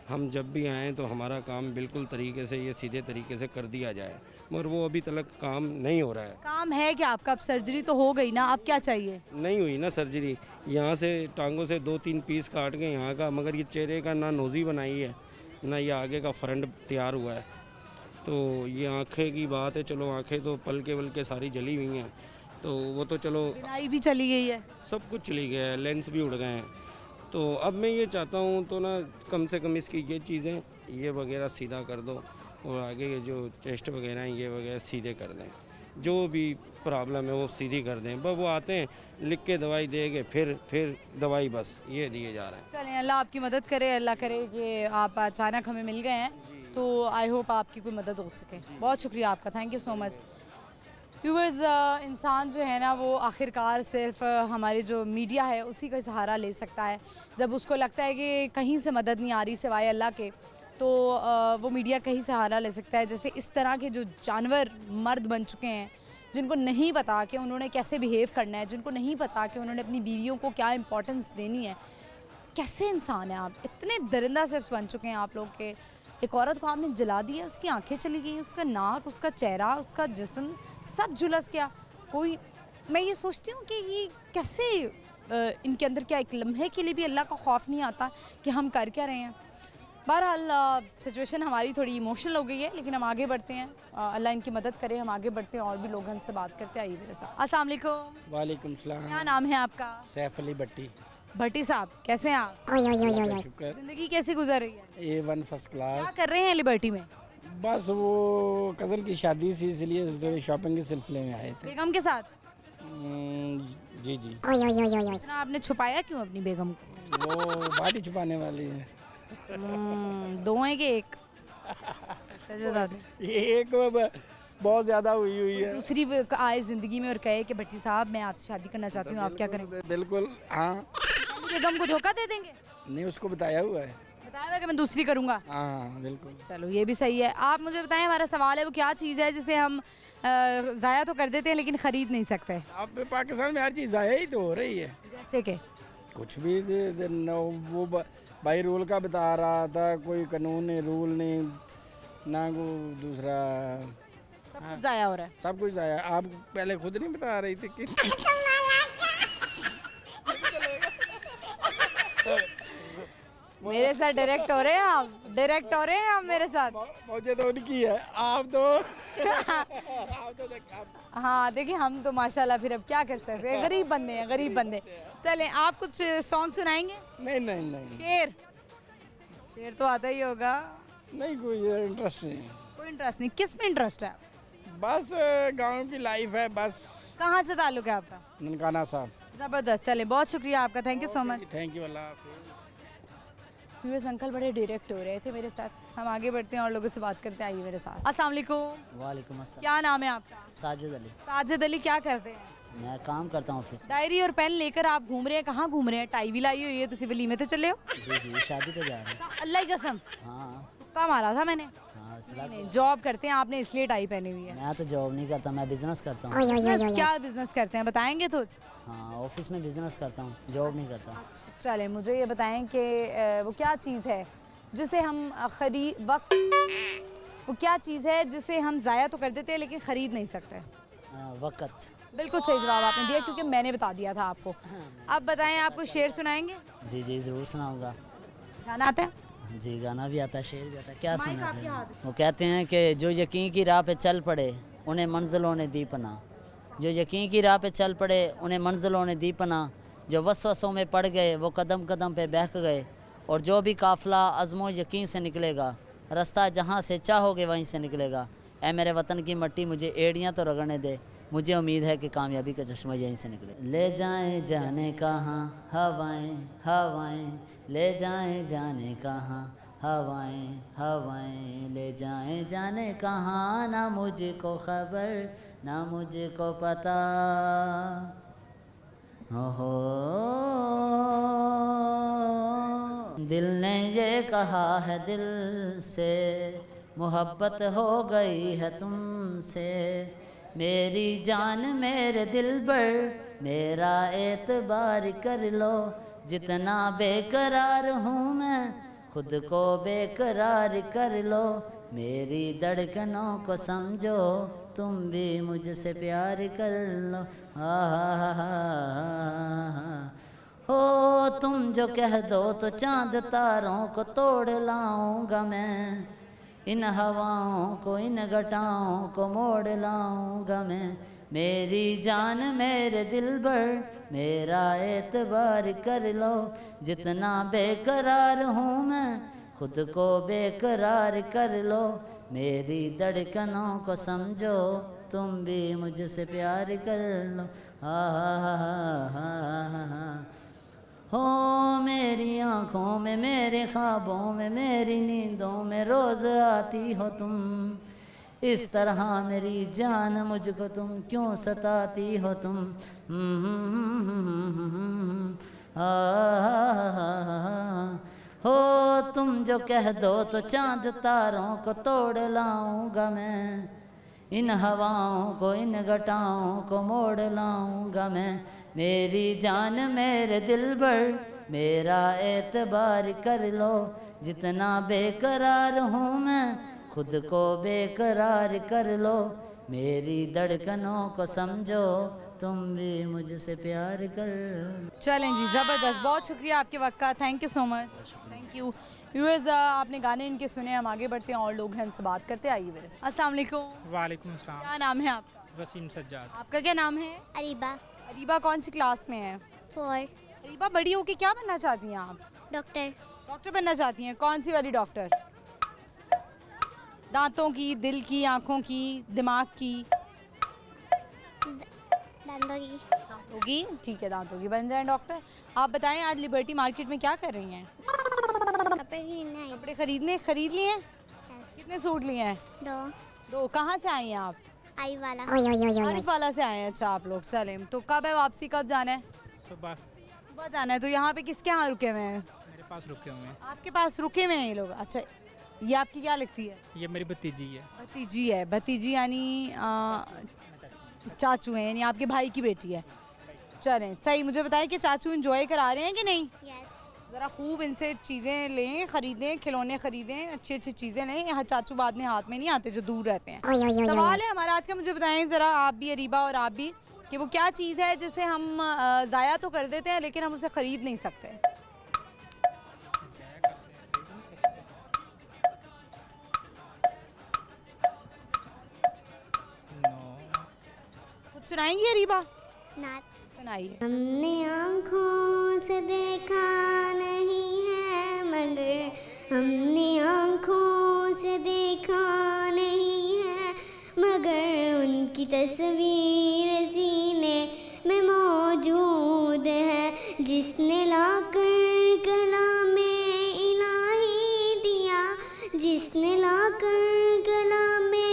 हम जब भी आएँ तो हमारा काम बिल्कुल तरीके से, ये सीधे तरीके से कर दिया जाए, मगर वो अभी तक काम नहीं हो रहा है। काम है क्या आपका? अब सर्जरी तो हो गई ना, अब क्या चाहिए? नहीं हुई ना सर्जरी, यहाँ से टांगों से 2-3 पीस काट के यहाँ का, मगर ये चेहरे का ना नोज़ी बनाई है ना ये आगे का फ्रंट तैयार हुआ है। तो ये आंखें की बात है, चलो आंखें तो पलके वलके सारी जली हुई हैं, तो वो तो चलो बिनाई भी चली गई है, सब कुछ चली गया है, लेंस भी उड़ गए हैं। तो अब मैं ये चाहता हूँ तो ना कम से कम इसकी ये चीज़ें ये वगैरह सीधा कर दो और आगे के जो चेस्ट वगैरह हैं ये वगैरह सीधे कर दें, जो भी प्रॉब्लम है वो सीधी कर दें। बस वो आते हैं लिख के दवाई देंगे, फिर दवाई बस ये दिए जा रहे हैं। चलें, अल्लाह आपकी मदद करे, अल्लाह करे कि आप अचानक हमें मिल गए हैं, तो आई होप आपकी कोई मदद हो सके। बहुत शुक्रिया आपका, thank you so much. Viewers, इंसान जो है ना वो आखिरकार सिर्फ हमारे जो मीडिया है उसी का सहारा ले सकता है। जब उसको लगता है कि कहीं से मदद नहीं आ रही सिवाय अल्लाह के, तो वो मीडिया का ही सहारा ले सकता है। जैसे इस तरह के जो जानवर मर्द बन चुके हैं, जिनको नहीं पता कि उन्होंने कैसे बिहेव करना है, जिनको नहीं पता कि उन्होंने अपनी बीवियों को क्या इंपॉर्टेंस देनी है। कैसे इंसान हैं आप? इतने दरिंदा सिर्फ बन चुके हैं आप लोग के। एक औरत को आपने जला दिया, उसकी आंखें चली गई, उसका नाक, उसका चेहरा, उसका जिस्म सब झुलस गया। कोई मैं ये सोचती हूँ कि ये कैसे इनके अंदर क्या एक लम्हे के लिए भी अल्लाह का खौफ नहीं आता कि हम कर क्या रहे हैं। बहरहाल सिचुएशन हमारी थोड़ी इमोशनल हो गई है, लेकिन हम आगे बढ़ते हैं। अल्लाह इनकी मदद करे, हम आगे बढ़ते हैं और भी लोग हमसे बात करते आइए मेरे साथ। अस्सलाम वालेकुम। वालेकुम सलाम। क्या नाम है आपका? सैफ अली भट्टी। भट्टी साहब, कैसे हैं आप? शुक्र। ज़िंदगी कैसी गुजर रही है? A1 फर्स्ट क्या क्लास। कर रहे हैं लिबर्टी में? बस वो कज़न की शादी थी, इसलिए शॉपिंग के सिलसिले में आए थे। बेगम के साथ? जी जी। इतना आपने छुपाया क्यों अपनी बेगम को? वो बात ही छुपाने वाली है। दो हैं कि एक? सच बता दें। ये एक बहुत ज़्यादा हुई है। दूसरी आए ज़िंदगी में और कहे कि भट्टी साहब मैं आपसे शादी करना चाहती हूँ, आप क्या करेंगे? बिल्कुल हाँ। बेगम को धोखा दे देंगे? नहीं, उसको बताया हुआ है। बताया हुआ कि मैं दूसरी करूँगा? हाँ बिल्कुल। चलो ये भी सही है। आप मुझे बताएं, हमारा सवाल है वो क्या चीज़ है जिसे हम ज़ाया तो कर देते हैं लेकिन ख़रीद नहीं सकते? अब पाकिस्तान में हर चीज़ ज़ाया ही तो हो रही है। जैसे कि कुछ भी वो बाई रूल का बता रहा था, कोई कानून नहीं, रूल नहीं, ना को दूसरा, सब कुछ ज़ाया हो रहा है। सब कुछ आया। आप पहले खुद नहीं बता रही थी कि मेरे साथ डायरेक्ट हो रहे हैं आप? डायरेक्ट हो रहे हैं आप मेरे साथ? मुझे तो उनकी है, आप तो हाँ देखिए, हम तो माशाल्लाह फिर अब क्या कर सकते हैं, गरीब बंदे हैं, गरीब बंदे। चलें, आप कुछ सॉन्ग सुनाएंगे? नहीं नहीं नहीं शेर? शेर तो आता ही होगा। नहीं, कोई इंटरेस्ट नहीं। कोई इंटरेस्ट नहीं? किस में इंटरेस्ट है? बस गांव की लाइफ है बस। कहाँ से ताल्लुक है आपका? ननकाना साहब। ज़बरदस्त। चले, बहुत शुक्रिया आपका, thank you so much. Thank you, अल्लाह हाफिज़। व्यूअर्स, अंकल बड़े डायरेक्ट हो रहे थे मेरे साथ। हम आगे बढ़ते हैं और लोगों से बात करते हैं, आइए मेरे साथ। अस्सलाम वालेकुम। वालेकुम अस्सलाम। क्या नाम है आपका? साजिद अली। साजिद अली, क्या करते हैं? मैं काम करता हूँ ऑफिस में। डायरी और पेन लेकर आप घूम रहे हैं, कहाँ घूम रहे हैं? टाई भी लाई हुई है, तुसी वलीमे ते चले हो? जी जी, शादी पे जा रहे हैं। अल्लाह की कसम, हाँ तुक्का मारा था मैंने। हाँ, नहीं, जॉब करते हैं आपने इसलिए टाई पहनी हुई है। मैं तो जॉब नहीं करता, मैं बिजनेस करता हूँ। क्या बिजनेस करते हैं, बताएंगे तो? हाँ, ऑफिस में बिजनेस करता हूँ, जॉब नहीं करता। चले, मुझे ये बताएं कि वो क्या चीज़ है जिसे हम वो क्या चीज़ है जिसे हम ज़ाया तो कर देते हैं लेकिन ख़रीद नहीं सकते? वक़्त। बिल्कुल सही जवाब आपने दिया, क्योंकि मैंने बता दिया था आपको। अब बताएं, आपको शेर सुनाएंगे? जी जी, ज़रूर सुनाऊंगा। गाना आता है? जी, गाना भी आता है, शेर भी आता है। क्या माइक सुनना आपके चाहिए? हाथ में। वो कहते हैं कि जो यकीन की राह पे चल पड़े उन्हें मंजिलों ने दी पना। जो यकीन की राह पे चल पड़े उन्हें मंजिलों ने दी पना। जो वसवसों में पड़ गए वो कदम कदम पे बहक गए। और जो भी काफ़िला अज़्मो यकीन से निकलेगा, रास्ता जहाँ से चाहोगे वहीं से निकलेगा। ऐ मेरे वतन की मट्टी, मुझे एड़ियाँ तो रगड़ने दे, मुझे उम्मीद है कि कामयाबी का चश्मा यहीं से निकले। ले जाएं जाने कहाँ हवाएं हवाएं, ले जाएं जाने कहाँ हवाएं हवाएं, ले जाएं जाने कहाँ, ना मुझको खबर ना मुझको पता। हो दिल ने ये कहा है दिल से, मोहब्बत हो गई है तुमसे। मेरी जान मेरे दिल पर मेरा एतबार कर लो, जितना बेकरार हूँ मैं खुद को बेकरार कर लो। मेरी धड़कनों को समझो, तुम भी मुझसे प्यार कर लो। हो तुम जो कह दो तो चांद तारों को तोड़ लाऊंगा मैं, इन हवाओं को इन घटाओं को मोड़ लाऊंगा मैं। मेरी जान मेरे दिल भर मेरा एतबार कर लो, जितना बेकरार हूँ मैं खुद को बेकरार कर लो। मेरी धड़कनों को समझो, तुम भी मुझसे प्यार कर लो। हो मेरी आँखों में मेरे ख्वाबों में मेरी नींदों में रोज़ आती हो तुम। इस तरह मेरी जान मुझको तुम क्यों सताती हो तुम। हो तुम जो कह दो तो चांद तारों को तोड़ लाऊंगा मैं, इन हवाओं को इन घटाओं को मोड़ लाऊंगा मैं। मेरी जान मेरे दिल भर मेरा एतबार कर लो, जितना बेकरार हूँ मैं खुद को बेकरार कर लो। मेरी धड़कनों को समझो, तुम भी मुझसे प्यार कर। चलें जी, ज़बरदस्त, बहुत शुक्रिया आपके वक्त का, thank you so much, thank you. Viewers, आपने गाने इनके सुने, हम आगे बढ़ते हैं और लोग हैं, इनसे बात करते हैं, आइए मेरे साथ। अस्सलाम वालेकुम। वालेकुम अस्सलाम। क्या नाम है आपका? वसीम सज्जाद। आपका क्या नाम है? अरीबा। अरीबा कौन सी क्लास में है? 4 अरीबा, बड़ी होके क्या बनना चाहती हैं आप? डॉक्टर। डॉक्टर बनना चाहती हैं? कौन सी वाली डॉक्टर? दांतों की, दिल की, आँखों की, दिमाग की? दांतों की। दांतों की, ठीक है, दांतों की बन जाएं डॉक्टर। आप बताएं, आज लिबर्टी मार्केट में क्या कर रही हैं? कपड़े खरीदने आई। कपड़े खरीद लिए हैं? कितने सूट लिए हैं? 2। कहाँ से आई हैं आप? आई वाला। आरिफ वाला से आए हैं। अच्छा, आप लोग चलें, तो कब है वापसी, कब जाना है? सुबह जाना है। तो यहाँ पे किसके यहाँ रुके हुए हैं? मेरे पास रुके हुए हैं। आपके पास रुके हुए हैं ये लोग? अच्छा, ये आपकी क्या लगती है? ये मेरी भतीजी है। भतीजी है। भतीजी यानी चाचू हैं, यानी आपके भाई की बेटी है। चलें, सही। मुझे बताएं कि चाचू एंजॉय करा रहे हैं कि नहीं? यस। ज़रा खूब इनसे चीज़ें लें, ख़रीदें, खिलौने ख़रीदें, अच्छी अच्छी चीज़ें लें। यहाँ चाचू बाद में हाथ में नहीं आते जो दूर रहते हैं। सवाल है हमारा आज का, मुझे बताएं ज़रा, आप भी अरीबा और आप भी, कि वो क्या चीज़ है जिसे हम ज़ाया तो कर देते हैं लेकिन हम उसे ख़रीद नहीं सकते? कुछ सुनाएंगी अरीबा? नात। सुनाइए। हमने आँखों से देखा नहीं है मगर, हमने आँखों से देखा नहीं है मगर, उनकी तस्वीर सीने में मौजूद है, जिसने लाकर कलामे इलाही दिया, जिसने लाकर कलामे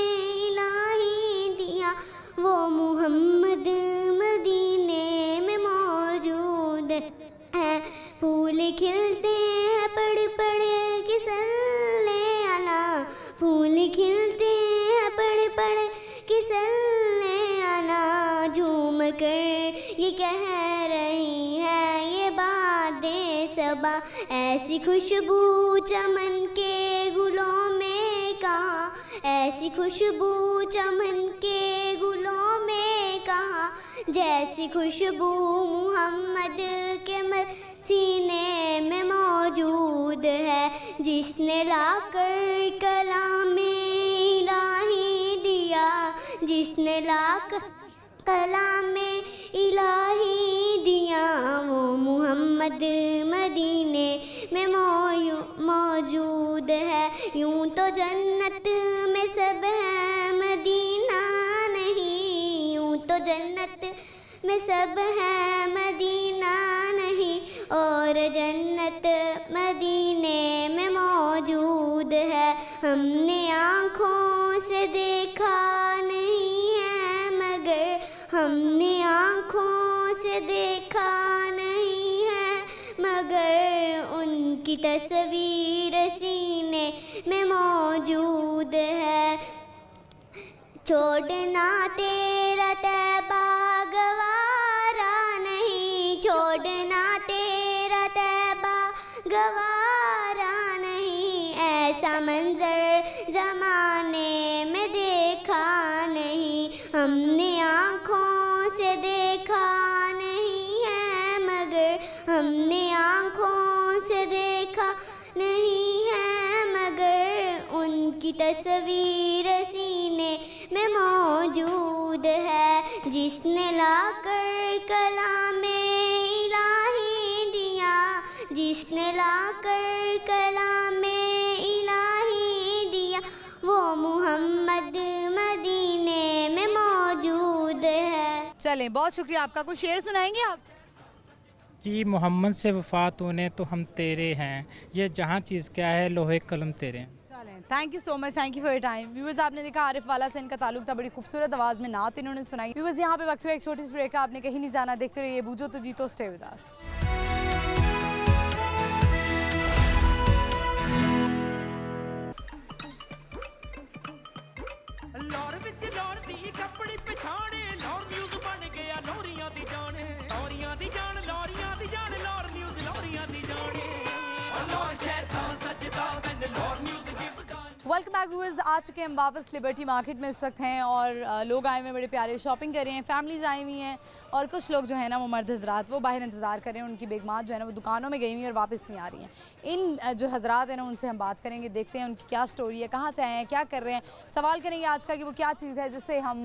इलाही दिया, वो मोहम्मद मदीने में मौजूद है। फूल खिलते हैं पड़ पड़ के सल्ले अला, फूल खिलते हैं पड़ पड़ के सल्ले अला, झूम कर ये कह रही है ये बातें सबा, ऐसी खुशबू चमन के गुलों में कहाँ, ऐसी खुशबू चमन के गुलों में कहाँ, जैसी खुशबू मोहम्मद के सीने में मौजूद है, जिसने लाकर कलामे इलाही दिया, जिसने लाकर कलामे इलाही दिया, वो मोहम्मद मदीने में मौजूद है। यूं तो जन्नत में सब है मदीना नहीं, यूं तो जन्नत में सब है मदीना नहीं, और जन्नत मदीने में मौजूद है। हमने आँखों से देखा नहीं है मगर, हमने आँखों से देखा नहीं है मगर, उनकी तस्वीर सीने में मौजूद है। छोड़ना तेरा तैबा गवारा नहीं, छोड़ना तेरा तैबा गवारा नहीं, ऐसा मंजर ज़माने में देखा नहीं, हमने आँखों से देखा नहीं है मगर, हमने आँखों से देखा नहीं है मगर, उनकी तस्वीर सीने में मौजूद है, जिसने लाकर कलामे इलाही दिया, जिसने लाकर कलामे इलाही दिया, वो मोहम्मद मदीने में मौजूद है। चलें, बहुत शुक्रिया आपका। कुछ शेर सुनाएंगे आप? जी, मोहम्मद से वफ़ात होने तो हम तेरे हैं, ये जहाँ चीज़ क्या है लोहे कलम तेरे हैं। चलें, thank you so much, thank you for your time. Viewers, आपने देखा आरिफ वाला से इनका ताल्लुक था, बड़ी खूबसूरत आवाज़ में नात इन्होंने सुनाई। व्यूअर्स, यहाँ पे वक्त हुआ एक छोटी सी ब्रेक का, आपने कहीं नहीं जाना, देखते रहिए बूझो तो जीतो, स्टे विद अस। लौर विच लौर दी कपड़ी पछाणे, लौर न्यूज़ बन गया लौरियां दी जान, लौरियां दी जान, लौरियां दी जान, लौर न्यूज़ लौरियां दी जान, लौर शहर दा सजदा वैन लौर न्यूज़ दी बगान। वेलकम बैक व्यूअर्स, आ चुके हैं हम वापस लिबर्टी मार्केट में इस वक्त हैं और लोग आए हुए हैं बड़े प्यारे, शॉपिंग कर रहे हैं, फैमिलीज़ आई हुई हैं और कुछ लोग जो है ना वो मर्द हजरात वो बाहर इंतज़ार कर रहे हैं, उनकी बेगमात जो है ना वो दुकानों में गई हुई हैं और वापस नहीं आ रही हैं। इन जो हजरात हैं ना उनसे हम बात करेंगे, देखते हैं उनकी क्या स्टोरी है, कहाँ से आए हैं, क्या कर रहे हैं, सवाल करेंगे आज का कि वो क्या चीज़ है जिसे हम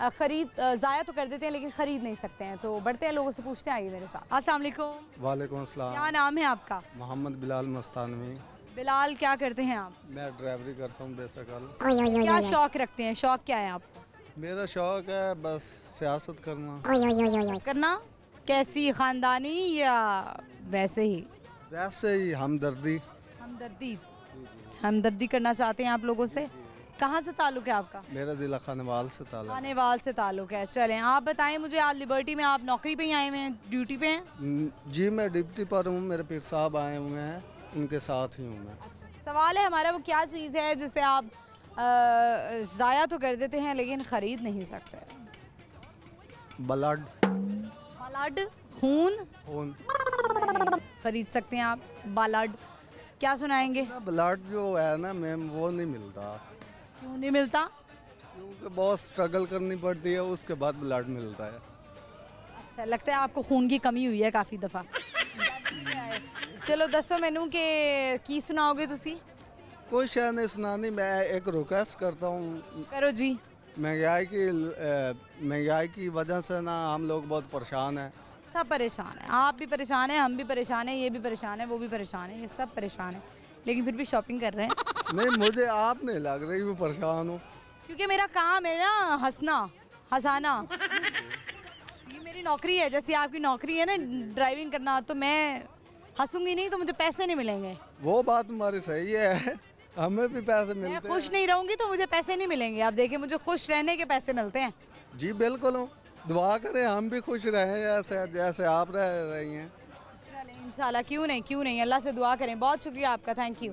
ज़ाया तो कर देते हैं लेकिन ख़रीद नहीं सकते हैं। तो बढ़ते हैं, लोगों से पूछते हैं, आइए मेरे साथ। अस्सलाम वालेकुम। वालेकुम अस्सलाम। क्या नाम है आपका? मोहम्मद बिलाल मस्तानवी। बिलाल, क्या करते हैं आप? मैं ड्राइवरी करता हूँ बेसकल। क्या शौक रखते हैं? शौक क्या है आपको? मेरा शौक है बस सियासत करना। करना कैसी, ख़ानदानी या वैसे ही? वैसे ही हमदर्दी। हमदर्दी, हमदर्दी करना चाहते हैं आप लोगों से। कहाँ से ताल्लुक़ है आपका? मेरा ज़िला खानेवाल से ताल्लुक़। खानेवाल से ताल्लुक़ है। चलें, आप बताएं मुझे, आज लिबर्टी में आप नौकरी पे ही आए हुए हैं, ड्यूटी पे हैं? जी मैं ड्यूटी पर हूँ, मेरे पीर साहब आए हुए हैं, उनके साथ ही हूँ मैं। सवाल है हमारा, वो क्या चीज़ है जिसे आप ज़ाया तो कर देते हैं लेकिन ख़रीद नहीं सकते? ब्लड। ब्लड, खून? खून ख़रीद सकते हैं आप। ब्लड क्या सुनाएंगे? ब्लड जो है ना मैम वो नहीं मिलता। क्यों नहीं मिलता? क्योंकि बहुत स्ट्रगल करनी पड़ती है, उसके बाद ब्लड मिलता है। अच्छा, लगता है आपको खून की कमी हुई है काफ़ी दफ़ा। चलो दसो मैनू के की सुनाओगे तुसी? कोई शायद नहीं सुनानी, मैं एक रिक्वेस्ट करता हूँ। करो जी। महंगाई की वजह से ना हम लोग बहुत परेशान हैं। सब परेशान हैं, आप भी परेशान हैं, हम भी परेशान हैं, ये भी परेशान है, वो भी परेशान है, ये सब परेशान है, लेकिन फिर भी शॉपिंग कर रहे हैं। नहीं मुझे आप नहीं लग रही मैं परेशान हूँ, क्योंकि मेरा काम है ना हंसना हंसाना। ये मेरी नौकरी है, जैसे आपकी नौकरी है ना ड्राइविंग करना, तो मैं हंसूंगी नहीं तो मुझे पैसे नहीं मिलेंगे। वो बात तुम्हारी सही है, हमें भी पैसे मिलते हैं। मैं खुश नहीं रहूंगी तो मुझे पैसे नहीं मिलेंगे। आप देखिए, मुझे खुश रहने के पैसे मिलते हैं। जी बिल्कुल, दुआ करें हम भी खुश रहें जैसे जैसे आप रह रही हैं। चलें इंशाल्लाह, क्यों नहीं, अल्लाह से दुआ करें। बहुत शुक्रिया आपका, थैंक यू।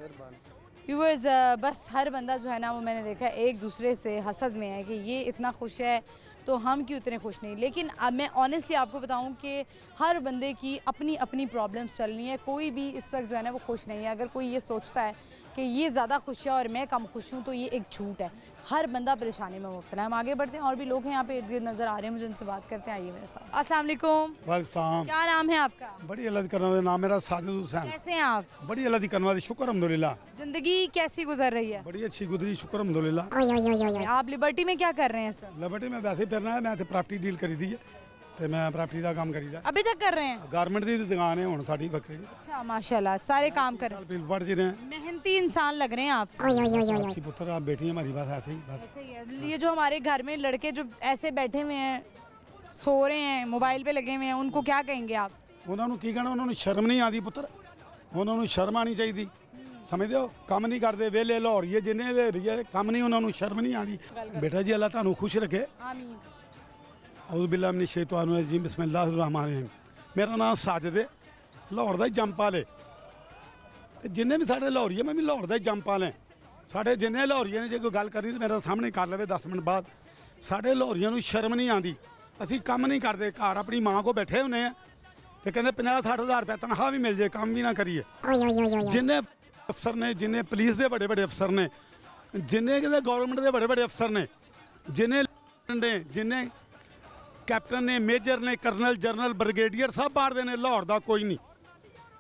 व्यूअर्स, बस हर बंदा जो है ना वो मैंने देखा एक दूसरे से हसद में है कि ये इतना खुश है तो हम क्यों उतने खुश नहीं। लेकिन अब मैं ऑनेस्टली आपको बताऊं कि हर बंदे की अपनी अपनी प्रॉब्लम्स चल रही हैं, कोई भी इस वक्त जो है ना वो खुश नहीं है। अगर कोई ये सोचता है कि ये ज़्यादा खुश है और मैं कम खुश हूँ तो ये एक झूठ है। हर बंदा परेशानी में मुब्तला है। हम आगे बढ़ते हैं, और भी लोग हैं यहाँ पे इर्द गिर्द नज़र आ रहे हैं, मुझे उनसे बात करते हैं, आइए मेरे साथ। अस्सलाम वालेकुम। वालेकुम। क्या नाम है आपका? बड़ी अल्लाह दी करने वाला नाम मेरा साजिद हुसैन। कैसे हैं आप? बड़ी अल्लाह दी करने वाली, शुक्र अल्हम्दुलिल्लाह। जिंदगी कैसी गुजर रही है? बड़ी अच्छी गुजरी, शुक्र अल्हम्दुलिल्लाह। आप लिबर्टी में क्या कर रहे हैं सर? लिबर्टी में वैसे फिरना है, मैं प्रॉपर्टी डील करी दी है ਤੇ ਮੈਂ ਪ੍ਰਾਪਰਟੀ ਦਾ ਕੰਮ ਕਰੀਦਾ। अभी तक कर रहे हैं? गारमेंट ਦੀ ਦੁਕਾਨ ਹੈ ਹੁਣ ਸਾਡੀ ਵੱਖਰੀ। अच्छा माशाल्लाह, सारे काम कर रहे हैं। बिल पढ़ जी रहे हैं, मेहनती इंसान लग रहे हैं आप। अच्छी पुत्र आप बेटी हमारी बात ऐसे ही बस। ऐसे ही है। ये जो हमारे घर में लड़के जो ऐसे बैठे हुए हैं, सो रहे हैं, मोबाइल पे लगे हुए हैं, उनको क्या कहेंगे आप? ਉਹਨਾਂ ਨੂੰ ਕੀ ਕਹਿਣਾ, ਉਹਨਾਂ ਨੂੰ ਸ਼ਰਮ ਨਹੀਂ ਆਉਂਦੀ ਪੁੱਤਰ, ਉਹਨਾਂ ਨੂੰ ਸ਼ਰਮ ਆਣੀ ਚਾਹੀਦੀ। ਸਮਝਦੇ ਹੋ, ਕੰਮ ਨਹੀਂ ਕਰਦੇ, ਵੇਲੇ ਲਾਹੌਰੀਏ ਜਿੰਨੇ ਦੇ ਰਹੀਏ ਕੰਮ ਨਹੀਂ, ਉਹਨਾਂ ਨੂੰ ਸ਼ਰਮ ਨਹੀਂ ਆਉਂਦੀ। ਬੇਟਾ ਜੀ ਅੱਲਾਹ ਤੁਹਾਨੂੰ ਖੁਸ਼ ਰੱਖੇ। आमीन। औज़ु बिल्लाहि मिनश शैतानिर रजीम, बिस्मिल्लाहिर रहमानिर रहीम। मेरा नाम साजिद है, लाहौर ਦਾ ਜੰਪਾਲ ਹੈ ਤੇ ਜਿੰਨੇ ਵੀ ਸਾਡੇ ਲਾਹੌਰੀਏ, ਮੈਂ ਵੀ ਲਾਹੌਰ ਦਾ ਜੰਪਾਲ ਹੈ। ਸਾਡੇ ਜਿੰਨੇ ਲਾਹੌਰੀਏ ਨੇ ਜੇ ਕੋਈ ਗੱਲ ਕਰਨੀ ਤੇ ਮੇਰੇ ਸਾਹਮਣੇ ਕਰ ਲਵੇ 10 ਮਿੰਟ ਬਾਅਦ। ਸਾਡੇ ਲਾਹੌਰੀਆਂ ਨੂੰ ਸ਼ਰਮ ਨਹੀਂ ਆਉਂਦੀ, ਅਸੀਂ ਕੰਮ ਨਹੀਂ ਕਰਦੇ, ਘਰ ਆਪਣੀ ਮਾਂ ਕੋ ਬੈਠੇ ਹੁੰਦੇ ਆ ਤੇ ਕਹਿੰਦੇ 50-60 ਹਜ਼ਾਰ ਰੁਪਏ ਤਨਖਾਹ ਵੀ ਮਿਲ ਜੇ, ਕੰਮ ਵੀ ਨਾ ਕਰੀਏ। ਜਿੰਨੇ ਅਫਸਰ ਨੇ, ਜਿੰਨੇ ਪੁਲਿਸ ਦੇ ਵੱਡੇ ਵੱਡੇ ਅਫਸਰ ਨੇ, ਜਿੰਨੇ ਕਿਤੇ ਗਵਰਨਮੈਂਟ ਦੇ ਵੱਡੇ ਵੱਡੇ ਅਫਸਰ ਨੇ, ਜਿੰਨੇ कैप्टन ने, मेजर ने, करनल, जनरल, ब्रिगेडियर सब बाहर दे ने, लाहौर का कोई नहीं।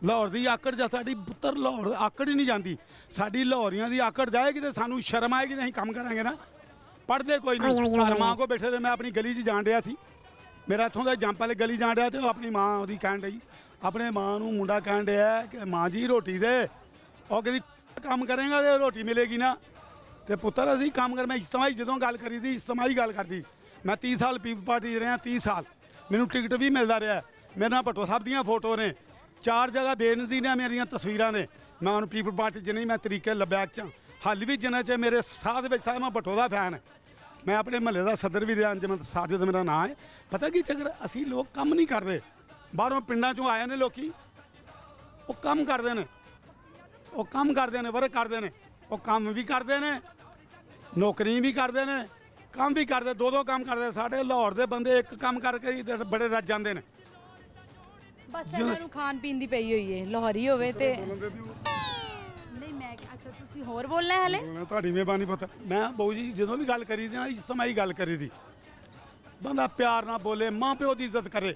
लाहौर की आकड़ जा साडी पुत्र, लाहौर आकड़ ही नहीं जाती। साडी लाहौरियां की आकड़ जाएगी तो सानू शर्म आएगी, नहीं काम करांगे ना। पढ़ते कोई नहीं, घर माँ को बैठे थे, मैं अपनी गली च जान रहा थी, मेरा इतों का जंप वाले गली जान रहा तो अपनी माँ वो कहन रही, अपने माँ को मुंडा कहन रहा कि माँ जी रोटी दे, और कहती काम करेंगे तो रोटी मिलेगी ना। तो पुत्र असी काम कर, मैं इज्तमाही जो गल करी थी, इज्तमाही गल करती। मैं 30 साल पीपल पार्टी रहा, 30 साल मैनू टिकट भी मिलता रहा। मेरे नाल भट्टो साहब दीयां फोटो ने, 4 जगह बेनती ने मेरिया तस्वीरां ने। मैं उन्होंने पीपल पार्टी च नहीं, मैं तरीके लबैक च हाल भी जिन्ना च मेरे साथ में साहब, मैं भट्टो का फैन है। मैं अपने महल्ले का सदर भी रहा, अंजमन साजिद मेरा नाम है। पता की चक्कर, असी लोग काम नहीं करते, बाहरों पिंडों चों आए ने लोग, वो काम करते हैं, वो काम करते हैं, वर्क करते हैं, वो काम भी करते हैं, नौकरी भी करते हैं, काम भी करते, 2-2 काम करते। साढ़े लाहौर के बंदे एक काम करके ही बड़े रज जाते हैं। बस इन्हों खान पीन की पई हुई है, लाहौरी होवे ते ਨਹੀਂ ਮੈਂ ਅੱਛਾ ਤੁਸੀਂ ਹੋਰ ਬੋਲਣਾ ਹੈ ਹਲੇ ਮੈਂ ਤੁਹਾਡੀ ਮਿਹਰਬਾਨੀ ਪੁੱਤ ਮੈਂ ਬਾਊ ਜੀ ਜਦੋਂ ਵੀ ਗੱਲ ਕਰੀ ਦੀ ਨਾ ਇਸ ਸਮੇਂ ਹੀ ਗੱਲ ਕਰੀ ਦੀ ਬੰਦਾ ਪਿਆਰ ਨਾਲ ਬੋਲੇ ਮਾਂ ਪਿਓ ਦੀ ਇੱਜ਼ਤ ਕਰੇ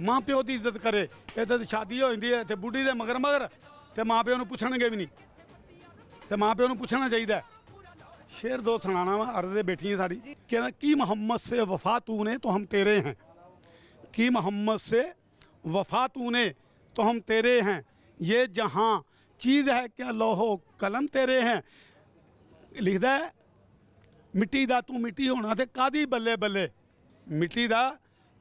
ਮਾਂ ਪਿਓ ਦੀ ਇੱਜ਼ਤ ਕਰੇ ਇੱਥੇ ਤਾਂ ਸ਼ਾਦੀ ਹੋ ਜਾਂਦੀ ਹੈ ਤੇ ਬੁੱਢੀ ਦੇ ਮਗਰ ਤੇ ਮਾਂ ਪਿਓ ਨੂੰ ਪੁੱਛਣਗੇ ਵੀ ਨਹੀਂ ਤੇ ਮਾਂ ਪਿਓ ਨੂੰ ਪੁੱਛਣਾ ਚਾਹੀਦਾ शेर दो सुनाना वा अर्ज बैठी है साड़ी कहना कि मोहम्मद से वफा तूने तो हम तेरे हैं कि मोहम्मद से वफा तूने तो हम तेरे हैं ये जहाँ चीज़ है क्या लोहो कलम तेरे हैं लिखदा है मिट्टी दा तू मिट्टी होना ते कादी बल्ले बल्ले मिट्टी दा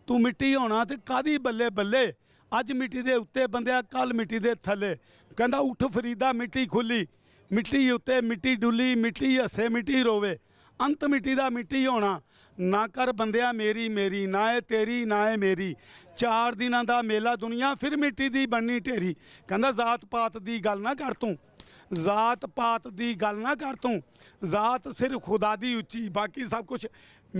तू मिट्टी होना ते कादी बल्ले बल्ले अज मिट्टी दे उत्ते बंदिया कल मिट्टी दे थले कहंदा उठ फरीदा मिट्टी खुली मिट्टी उत्ते मिट्टी डुली मिट्टी हसे मिट्टी रोवे अंत मिट्टी दा मिट्टी होना ना कर बंदिया मेरी मेरी ना है तेरी ना है मेरी 4 दिनां दा मेला दुनिया फिर मिट्टी दी बननी ढेरी कहंदा जात पात दी गल ना कर तूं जात पात दी गल ना कर तूं जात सिर्फ खुदा दी उच्ची बाकी सब कुछ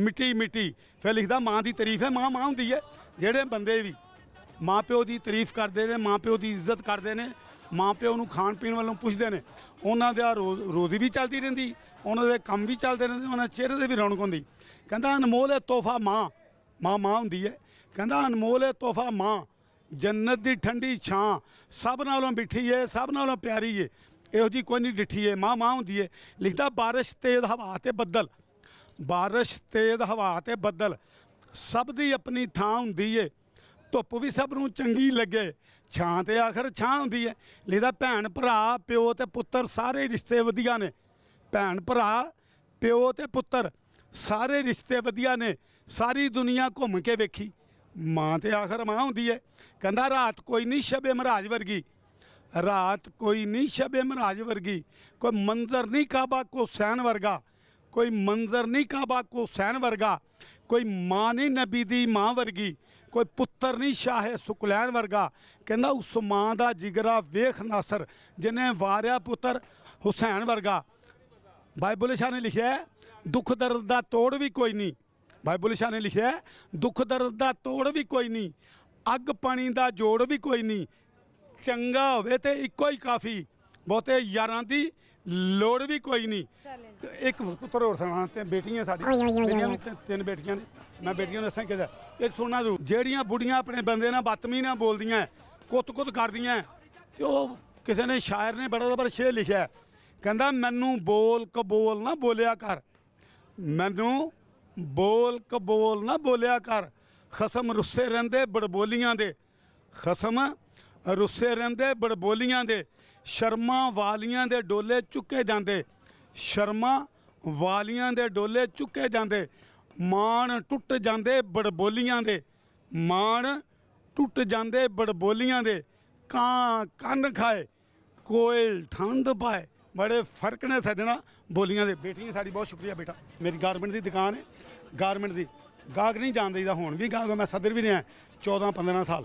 मिट्टी मिट्टी फिर लिखदा माँ दी तारीफ है माँ हुंदी है जेहड़े बंदे भी माँ प्यो दी तारीफ करदे ने माँ प्यो दी इज्जत करदे ने माँ प्यो ਨੂੰ ਖਾਣ ਪੀਣ ਵੱਲੋਂ ਪੁੱਛਦੇ ਨੇ ਉਹਨਾਂ ਦਾ ਰੋਜ਼ੀ ਵੀ ਚੱਲਦੀ ਰਹਿੰਦੀ ਉਹਨਾਂ ਦੇ ਕੰਮ ਵੀ ਚੱਲਦੇ ਰਹਿੰਦੇ ਉਹਨਾਂ ਦੇ ਚਿਹਰੇ 'ਤੇ ਵੀ ਰੌਣਕ ਹੁੰਦੀ ਕਹਿੰਦਾ ਅਨਮੋਲ ਹੈ ਤੋਹਫਾ ਮਾਂ ਹੁੰਦੀ ਹੈ ਕਹਿੰਦਾ ਅਨਮੋਲ ਹੈ ਤੋਹਫਾ ਮਾਂ ਜੰਨਤ ਦੀ ਠੰਡੀ ਛਾਂ ਸਭ ਨਾਲੋਂ ਮਿੱਠੀ ਹੈ ਸਭ ਨਾਲੋਂ ਪਿਆਰੀ ਹੈ ਇਹੋ ਜਿਹੀ ਕੋਈ ਨਹੀਂ ਡਿੱਠੀ ਹੈ ਮਾਂ ਹੁੰਦੀ ਹੈ ਲਿਖਦਾ ਬਾਰਿਸ਼ ਤੇਜ਼ ਹਵਾ ਤੇ ਬੱਦਲ ਬਾਰਿਸ਼ ਤੇਜ਼ ਹਵਾ ਤੇ ਬੱਦਲ ਸਭ ਦੀ ਆਪਣੀ ਥਾਂ ਹੁੰਦੀ ਹੈ ਧੁੱਪ ਵੀ ਸਭ ਨੂੰ ਚੰਗੀ ਲੱਗੇ ਛਾਂ ਤੇ ਆਖਰ ਛਾਂ ਹੁੰਦੀ ਹੈ ਲਿਖਦਾ ਭੈਣ ਭਰਾ ਪਿਓ ਤੇ ਪੁੱਤਰ ਸਾਰੇ ਰਿਸ਼ਤੇ ਵਧੀਆ ਨੇ ਭੈਣ ਭਰਾ ਪਿਓ ਤੇ ਪੁੱਤਰ ਸਾਰੇ ਰਿਸ਼ਤੇ ਵਧੀਆ ਨੇ ਸਾਰੀ ਦੁਨੀਆ ਘੁੰਮ ਕੇ ਵੇਖੀ ਮਾਂ ਤੇ ਆਖਰ ਮਾਂ ਹੁੰਦੀ ਹੈ ਕਹਿੰਦਾ ਰਾਤ ਕੋਈ ਨਹੀਂ ਸ਼ਬੇ ਮਹਾਰਾਜ ਵਰਗੀ ਰਾਤ ਕੋਈ ਨਹੀਂ ਸ਼ਬੇ ਮਹਾਰਾਜ ਵਰਗੀ ਕੋਈ ਮੰਜ਼ਰ ਨਹੀਂ ਕਾਬਾ ਕੋ ਸੈਨ ਵਰਗਾ ਕੋਈ ਮੰਜ਼ਰ ਨਹੀਂ ਕਾਬਾ ਕੋ ਸੈਨ ਵਰਗਾ ਕੋਈ ਮਾਂ ਨਹੀਂ ਨਬੀ ਦੀ ਮਾਂ ਵਰਗੀ ਕੋਈ ਪੁੱਤਰ ਨਹੀਂ ਸ਼ਾਹੇ ਸੁਕਲੈਨ ਵਰਗਾ ਕਹਿੰਦਾ ਉਸ ਮਾਂ ਦਾ ਜਿਗਰਾ ਵੇਖ ਨਾਸਰ ਜਿਹਨੇ ਵਾਰਿਆ ਪੁੱਤਰ ਹੁਸੈਨ ਵਰਗਾ ਬਾਈਬਲ ਸ਼ਾਹ ਨੇ ਲਿਖਿਆ ਦੁੱਖ ਦਰਦ ਦਾ ਤੋੜ ਵੀ ਕੋਈ ਨਹੀਂ ਬਾਈਬਲ ਸ਼ਾਹ ਨੇ ਲਿਖਿਆ ਦੁੱਖ ਦਰਦ ਦਾ ਤੋੜ ਵੀ ਕੋਈ ਨਹੀਂ ਅੱਗ ਪਾਣੀ ਦਾ ਜੋੜ ਵੀ ਕੋਈ ਨਹੀਂ ਚੰਗਾ ਹੋਵੇ ਤੇ ਇੱਕੋ ਹੀ ਕਾਫੀ ਬਹੁਤੇ ਯਾਰਾਂ ਦੀ ਲੋੜ ਵੀ ਕੋਈ ਨਹੀਂ ਇੱਕ ਪੁੱਤਰ ਹੋਰ ਸੁਣਾ ਤੇ ਬੇਟੀਆਂ ਸਾਡੀਆਂ ਤਿੰਨ ਬੇਟੀਆਂ ਨੇ ਮੈਂ ਬੇਟੀਆਂ ਨੂੰ ਦੱਸਾਂ ਕਿਹਦਾ ਇੱਕ ਸੁਣਨਾ ਜ਼ਰੂਰ ਜਿਹੜੀਆਂ ਬੁੜੀਆਂ ਆਪਣੇ ਬੰਦੇ ਨਾਲ ਬਦਤਮੀਜ਼ੀ ਨਾਲ ਬੋਲਦੀਆਂ ਕੁੱਤ ਕਰਦੀਆਂ ਤੇ ਉਹ ਕਿਸੇ ਨੇ ਸ਼ਾਇਰ ਨੇ ਬੜਾ ਜ਼ਬਰ ਸ਼ੇਰ ਲਿਖਿਆ ਕਹਿੰਦਾ ਮੈਨੂੰ ਬੋਲ ਕਬੋਲ ਨਾ ਬੋਲਿਆ ਕਰ ਮੈਨੂੰ ਬੋਲ ਕਬੋਲ ਨਾ ਬੋਲਿਆ ਕਰ ਖਸਮ ਰੁੱਸੇ ਰਹਿੰਦੇ ਬੜਬੋਲੀਆਂ ਦੇ ਖਸਮ ਰੁੱਸੇ ਰਹਿੰਦੇ ਬੜਬੋਲੀਆਂ ਦੇ ਸ਼ਰਮਾਂ ਵਾਲੀਆਂ ਦੇ ਡੋਲੇ ਚੁੱਕੇ ਜਾਂਦੇ ਸ਼ਰਮਾਂ ਵਾਲੀਆਂ ਦੇ ਡੋਲੇ ਚੁੱਕੇ ਜਾਂਦੇ ਮਾਣ ਟੁੱਟ ਜਾਂਦੇ ਬੜਬੋਲੀਆਂ ਦੇ ਮਾਣ ਟੁੱਟ ਜਾਂਦੇ ਬੜਬੋਲੀਆਂ ਦੇ ਕਾਂ ਕੰਨ ਖਾਏ ਕੋਇਲ ਠੰਡ ਪਾਏ ਬੜੇ ਫਰਕ ਨੇ ਸੱਜਣਾ ਬੋਲੀਆਂ ਦੇ ਬੇਟੀਆਂ ਸਾਡੀ ਬਹੁਤ ਸ਼ੁਕਰੀਆ ਬੇਟਾ ਮੇਰੀ ਗਾਰਮੈਂਟ ਦੀ ਦੁਕਾਨ ਹੈ ਗਾਰਮੈਂਟ ਦੀ ਗਾਹਕ ਨਹੀਂ ਜਾਣ ਦੇਈਦਾ ਹੁਣ ਵੀ ਗਾਹਕ ਮੈਂ ਸਦਰ ਵੀ ਰਿਹਾ 14-15 ਸਾਲ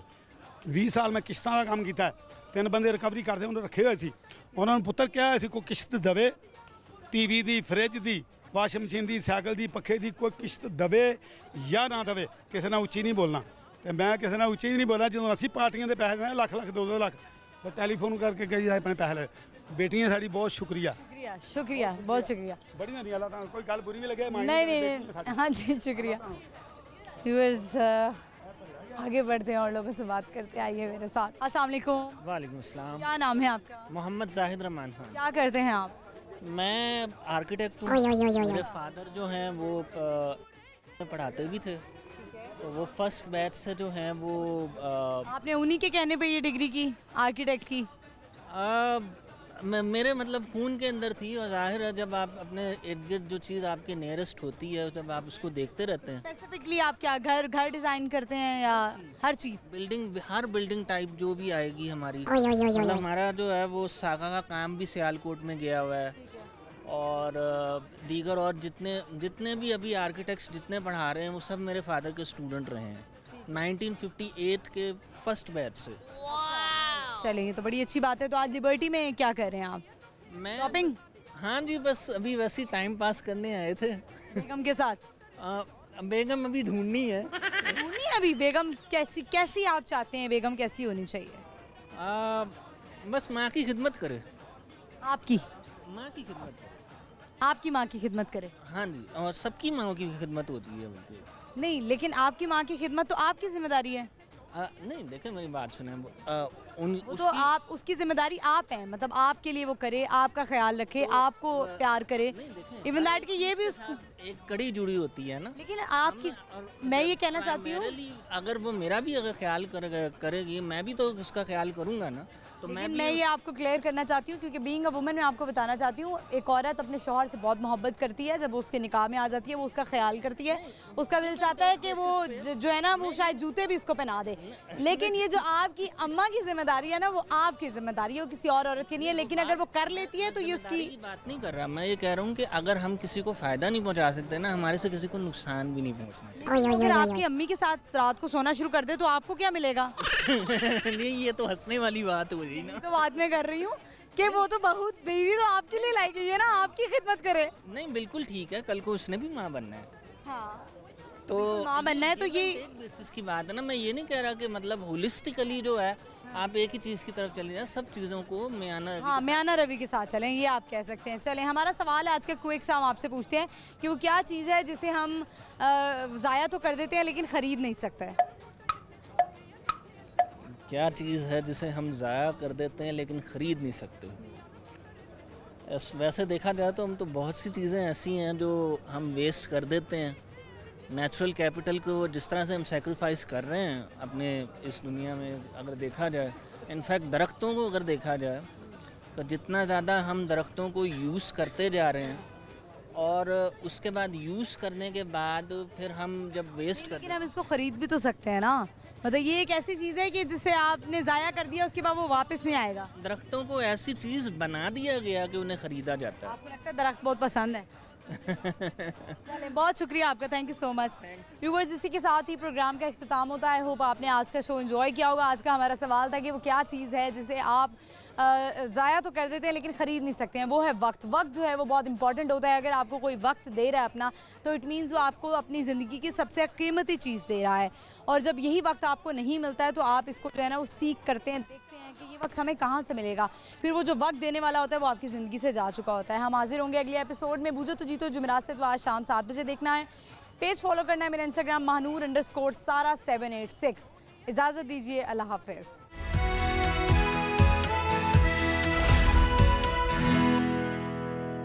20 ਸਾਲ ਮੈਂ ਕਿਸ਼ਤਾਂ ਦਾ ਕੰਮ ਕੀਤਾ 3 ਬੰਦੇ ਰਿਕਵਰੀ ਕਰਦੇ ਉਹਨੂੰ ਰੱਖੇ ਹੋਏ ਸੀ ਉਹਨਾਂ ਨੂੰ ਪੁੱਤਰ ਕਿਹਾ ਹੋਇਆ ਸੀ ਕੋਈ ਕਿਸ਼ਤ ਦੇਵੇ ਟੀਵੀ ਦੀ ਫਰਿੱਜ ਦੀ ਵਾਸ਼ਿੰਗ ਮਸ਼ੀਨ ਦੀ ਸਾਈਕਲ ਦੀ ਪੱਖੇ ਦੀ ਕੋਈ ਕਿਸ਼ਤ ਦੇਵੇ ਜਾਂ ਨਾ ਦੇਵੇ ਕਿਸੇ ਨਾਲ ਉੱਚੀ ਨਹੀਂ ਬੋਲਣਾ ਤੇ ਮੈਂ ਕਿਸੇ ਨਾਲ ਉੱਚੀ ਨਹੀਂ ਬੋਲਿਆ ਜਦੋਂ ਅਸੀਂ ਪਾਰਟੀਆਂ ਦੇ ਪੈਸੇ ਦੇਣਾ ਲੱਖ 2-2 ਲੱਖ ਫਿਰ ਟੈਲੀਫੋਨ ਕਰਕੇ ਕਹੀ ਆਪਣੇ ਪੈਸੇ ਲੈ ਬੇਟੀਆਂ ਸਾਡੀ ਬਹੁਤ ਸ਼ੁਕਰੀਆ शुक्रिया बहुत शुक्रिया बड़ी नहीं अल्लाह ताला कोई गल बुरी भी लगे नहीं हाँ जी शुक्रिया व्यूअर्स आगे बढ़ते हैं और लोगों से बात करते हैं आइए मेरे साथ अस्सलाम वालेकुम वालेकुम अस्सलाम क्या नाम है आपका मोहम्मद जाहिद रहमान खान क्या करते हैं आप मैं आर्किटेक्ट हूँ मेरे फादर जो हैं वो पढ़ाते भी थे तो वो फर्स्ट बैच से जो हैं वो आपने उन्हीं के कहने पे ये डिग्री की आर्किटेक्ट की मेरे मतलब खून के अंदर थी और जाहिर है जब आप अपने इर्द गिर्द जो चीज़ आपके नियरेस्ट होती है जब आप उसको देखते रहते हैं स्पेसिफिकली आप क्या घर डिज़ाइन करते हैं या हर चीज़ हर बिल्डिंग टाइप जो भी आएगी हमारी मतलब हमारा जो है वो सागा का काम भी सियालकोट में गया हुआ है और दीगर और जितने भी अभी आर्किटेक्ट्स जितने पढ़ा रहे हैं वो सब मेरे फादर के स्टूडेंट रहे हैं 1958 के फर्स्ट बैच से। चलिए तो बड़ी अच्छी बात है। तो आज लिबर्टी में क्या कर रहे हैं आप? मैं शॉपिंग? हाँ जी बस अभी वैसे टाइम पास करने आए थे बेगम के साथ। बेगम अभी ढूंढनी है अभी बेगम कैसी आप चाहते हैं बेगम कैसी होनी चाहिए? बस माँ की खिदमत करे आपकी माँ की खिदमत। आपकी माँ की खिदमत करे? हाँ जी, और सबकी माँओं की खिदमत होती है बल्कि। नहीं, लेकिन आपकी माँ की खिदमत तो आपकी जिम्मेदारी है। नहीं देखें, मेरी बात सुने, वो तो आप, उसकी जिम्मेदारी आप हैं, मतलब आपके लिए वो करे, आपका ख्याल रखे, आपको प्यार करे, इवन दैट कि ये भी उसको एक कड़ी जुड़ी होती है ना। लेकिन आपकी, मैं ये कहना चाहती हूँ, अगर वो मेरा भी अगर ख्याल करेगी, मैं भी तो उसका ख्याल करूँगा ना। तो लेकिन मैं ये आपको क्लियर करना चाहती हूँ, क्योंकि बीइंग अ वुमन मैं आपको बताना चाहती हूँ, एक औरत अपने शौहर से बहुत मोहब्बत करती है, जब वो उसके निकाह में आ जाती है वो उसका ख्याल करती है, उसका दिल चाहता है कि वो जो है ना वो शायद जूते भी इसको पहना दे। लेकिन ये जो आपकी अम्मा की जिम्मेदारी है ना, वो आपकी जिम्मेदारी है, वो किसी और औरत की नहीं है। लेकिन अगर वो कर लेती है तो ये उसकी बात नहीं कर रहा, मैं ये कह रहा हूँ कि अगर हम किसी को फ़ायदा नहीं पहुँचा सकते ना, हमारे से किसी को नुकसान भी नहीं पहुँचना चाहिए। अगर आपकी अम्मी के साथ रात को सोना शुरू कर दे तो आपको क्या मिलेगा? नहीं, ये तो हंसने वाली बात हो गई ना। तो बात में कर रही हूँ कि वो तो बहुत बीवी तो आपके लिए लाई गई है ना, आपकी खिदमत करे। नहीं, बिल्कुल ठीक है, कल को उसने भी माँ बनना है। हाँ, तो माँ बनना है तो ये बेसिस की बात है ना। मैं ये नहीं कह रहा कि मतलब होलिस्टिकली जो है आप एक ही चीज़ की तरफ चले जाए, सब चीज़ों को म्याना रवि। हाँ, म्याना रवि के साथ चलें, ये आप कह सकते हैं। चलें, हमारा सवाल है आज का क्विक सा, हम आपसे पूछते हैं कि वो क्या चीज़ है जिसे हम ज़ाया तो कर देते हैं लेकिन ख़रीद नहीं सकते? क्या चीज़ है जिसे हम ज़ाया कर देते हैं लेकिन ख़रीद नहीं सकते? वैसे देखा जाए तो हम तो बहुत सी चीज़ें ऐसी हैं जो हम वेस्ट कर देते हैं। नेचुरल कैपिटल को जिस तरह से हम सेक्रीफाइस कर रहे हैं अपने इस दुनिया में, अगर देखा जाए, इनफैक्ट दरख्तों को अगर देखा जाए तो जितना ज़्यादा हम दरख्तों को यूज़ करते जा रहे हैं और उसके बाद यूज़ करने के बाद फिर हम जब वेस्ट करते हैं, लेकिन हम इसको ख़रीद भी तो सकते हैं ना। मतलब ये एक ऐसी चीज़ है कि जिसे आपने ज़ाया कर दिया उसके बाद वो वापस नहीं आएगा। दरख्तों को ऐसी चीज़ बना दिया गया कि उन्हें ख़रीदा जाता है। आपको लगता है दरख्त बहुत पसंद है? चलें, बहुत शुक्रिया आपका, thank you so much. Viewers, इसी के साथ ही प्रोग्राम का इख्तिताम होता है। होप आपने आज का शो एंजॉय किया होगा। आज का हमारा सवाल था कि वो क्या चीज़ है जिसे आप ज़ाया तो कर देते हैं लेकिन ख़रीद नहीं सकते हैं। वो है वक्त। वक्त जो है वो बहुत इंपॉर्टेंट होता है। अगर आपको कोई वक्त दे रहा है अपना, तो इट मीन्स वो आपको अपनी ज़िंदगी की सबसे कीमती चीज़ दे रहा है। और जब यही वक्त आपको नहीं मिलता है तो आप इसको जो है ना वो सीख करते हैं, देखते हैं कि ये वक्त हमें कहाँ से मिलेगा। फिर वो जो वक्त देने वाला होता है वो आपकी ज़िंदगी से जा चुका होता है। हम हाजिर होंगे अगले एपिसोड में। बूझो तो जीतो जुमेरात से तो आज शाम 7 बजे देखना है। पेज फॉलो करना है मेरा इंस्टाग्राम Mahanoor_Sara786। इजाज़त दीजिए, अल्लाह हाफ़िज़।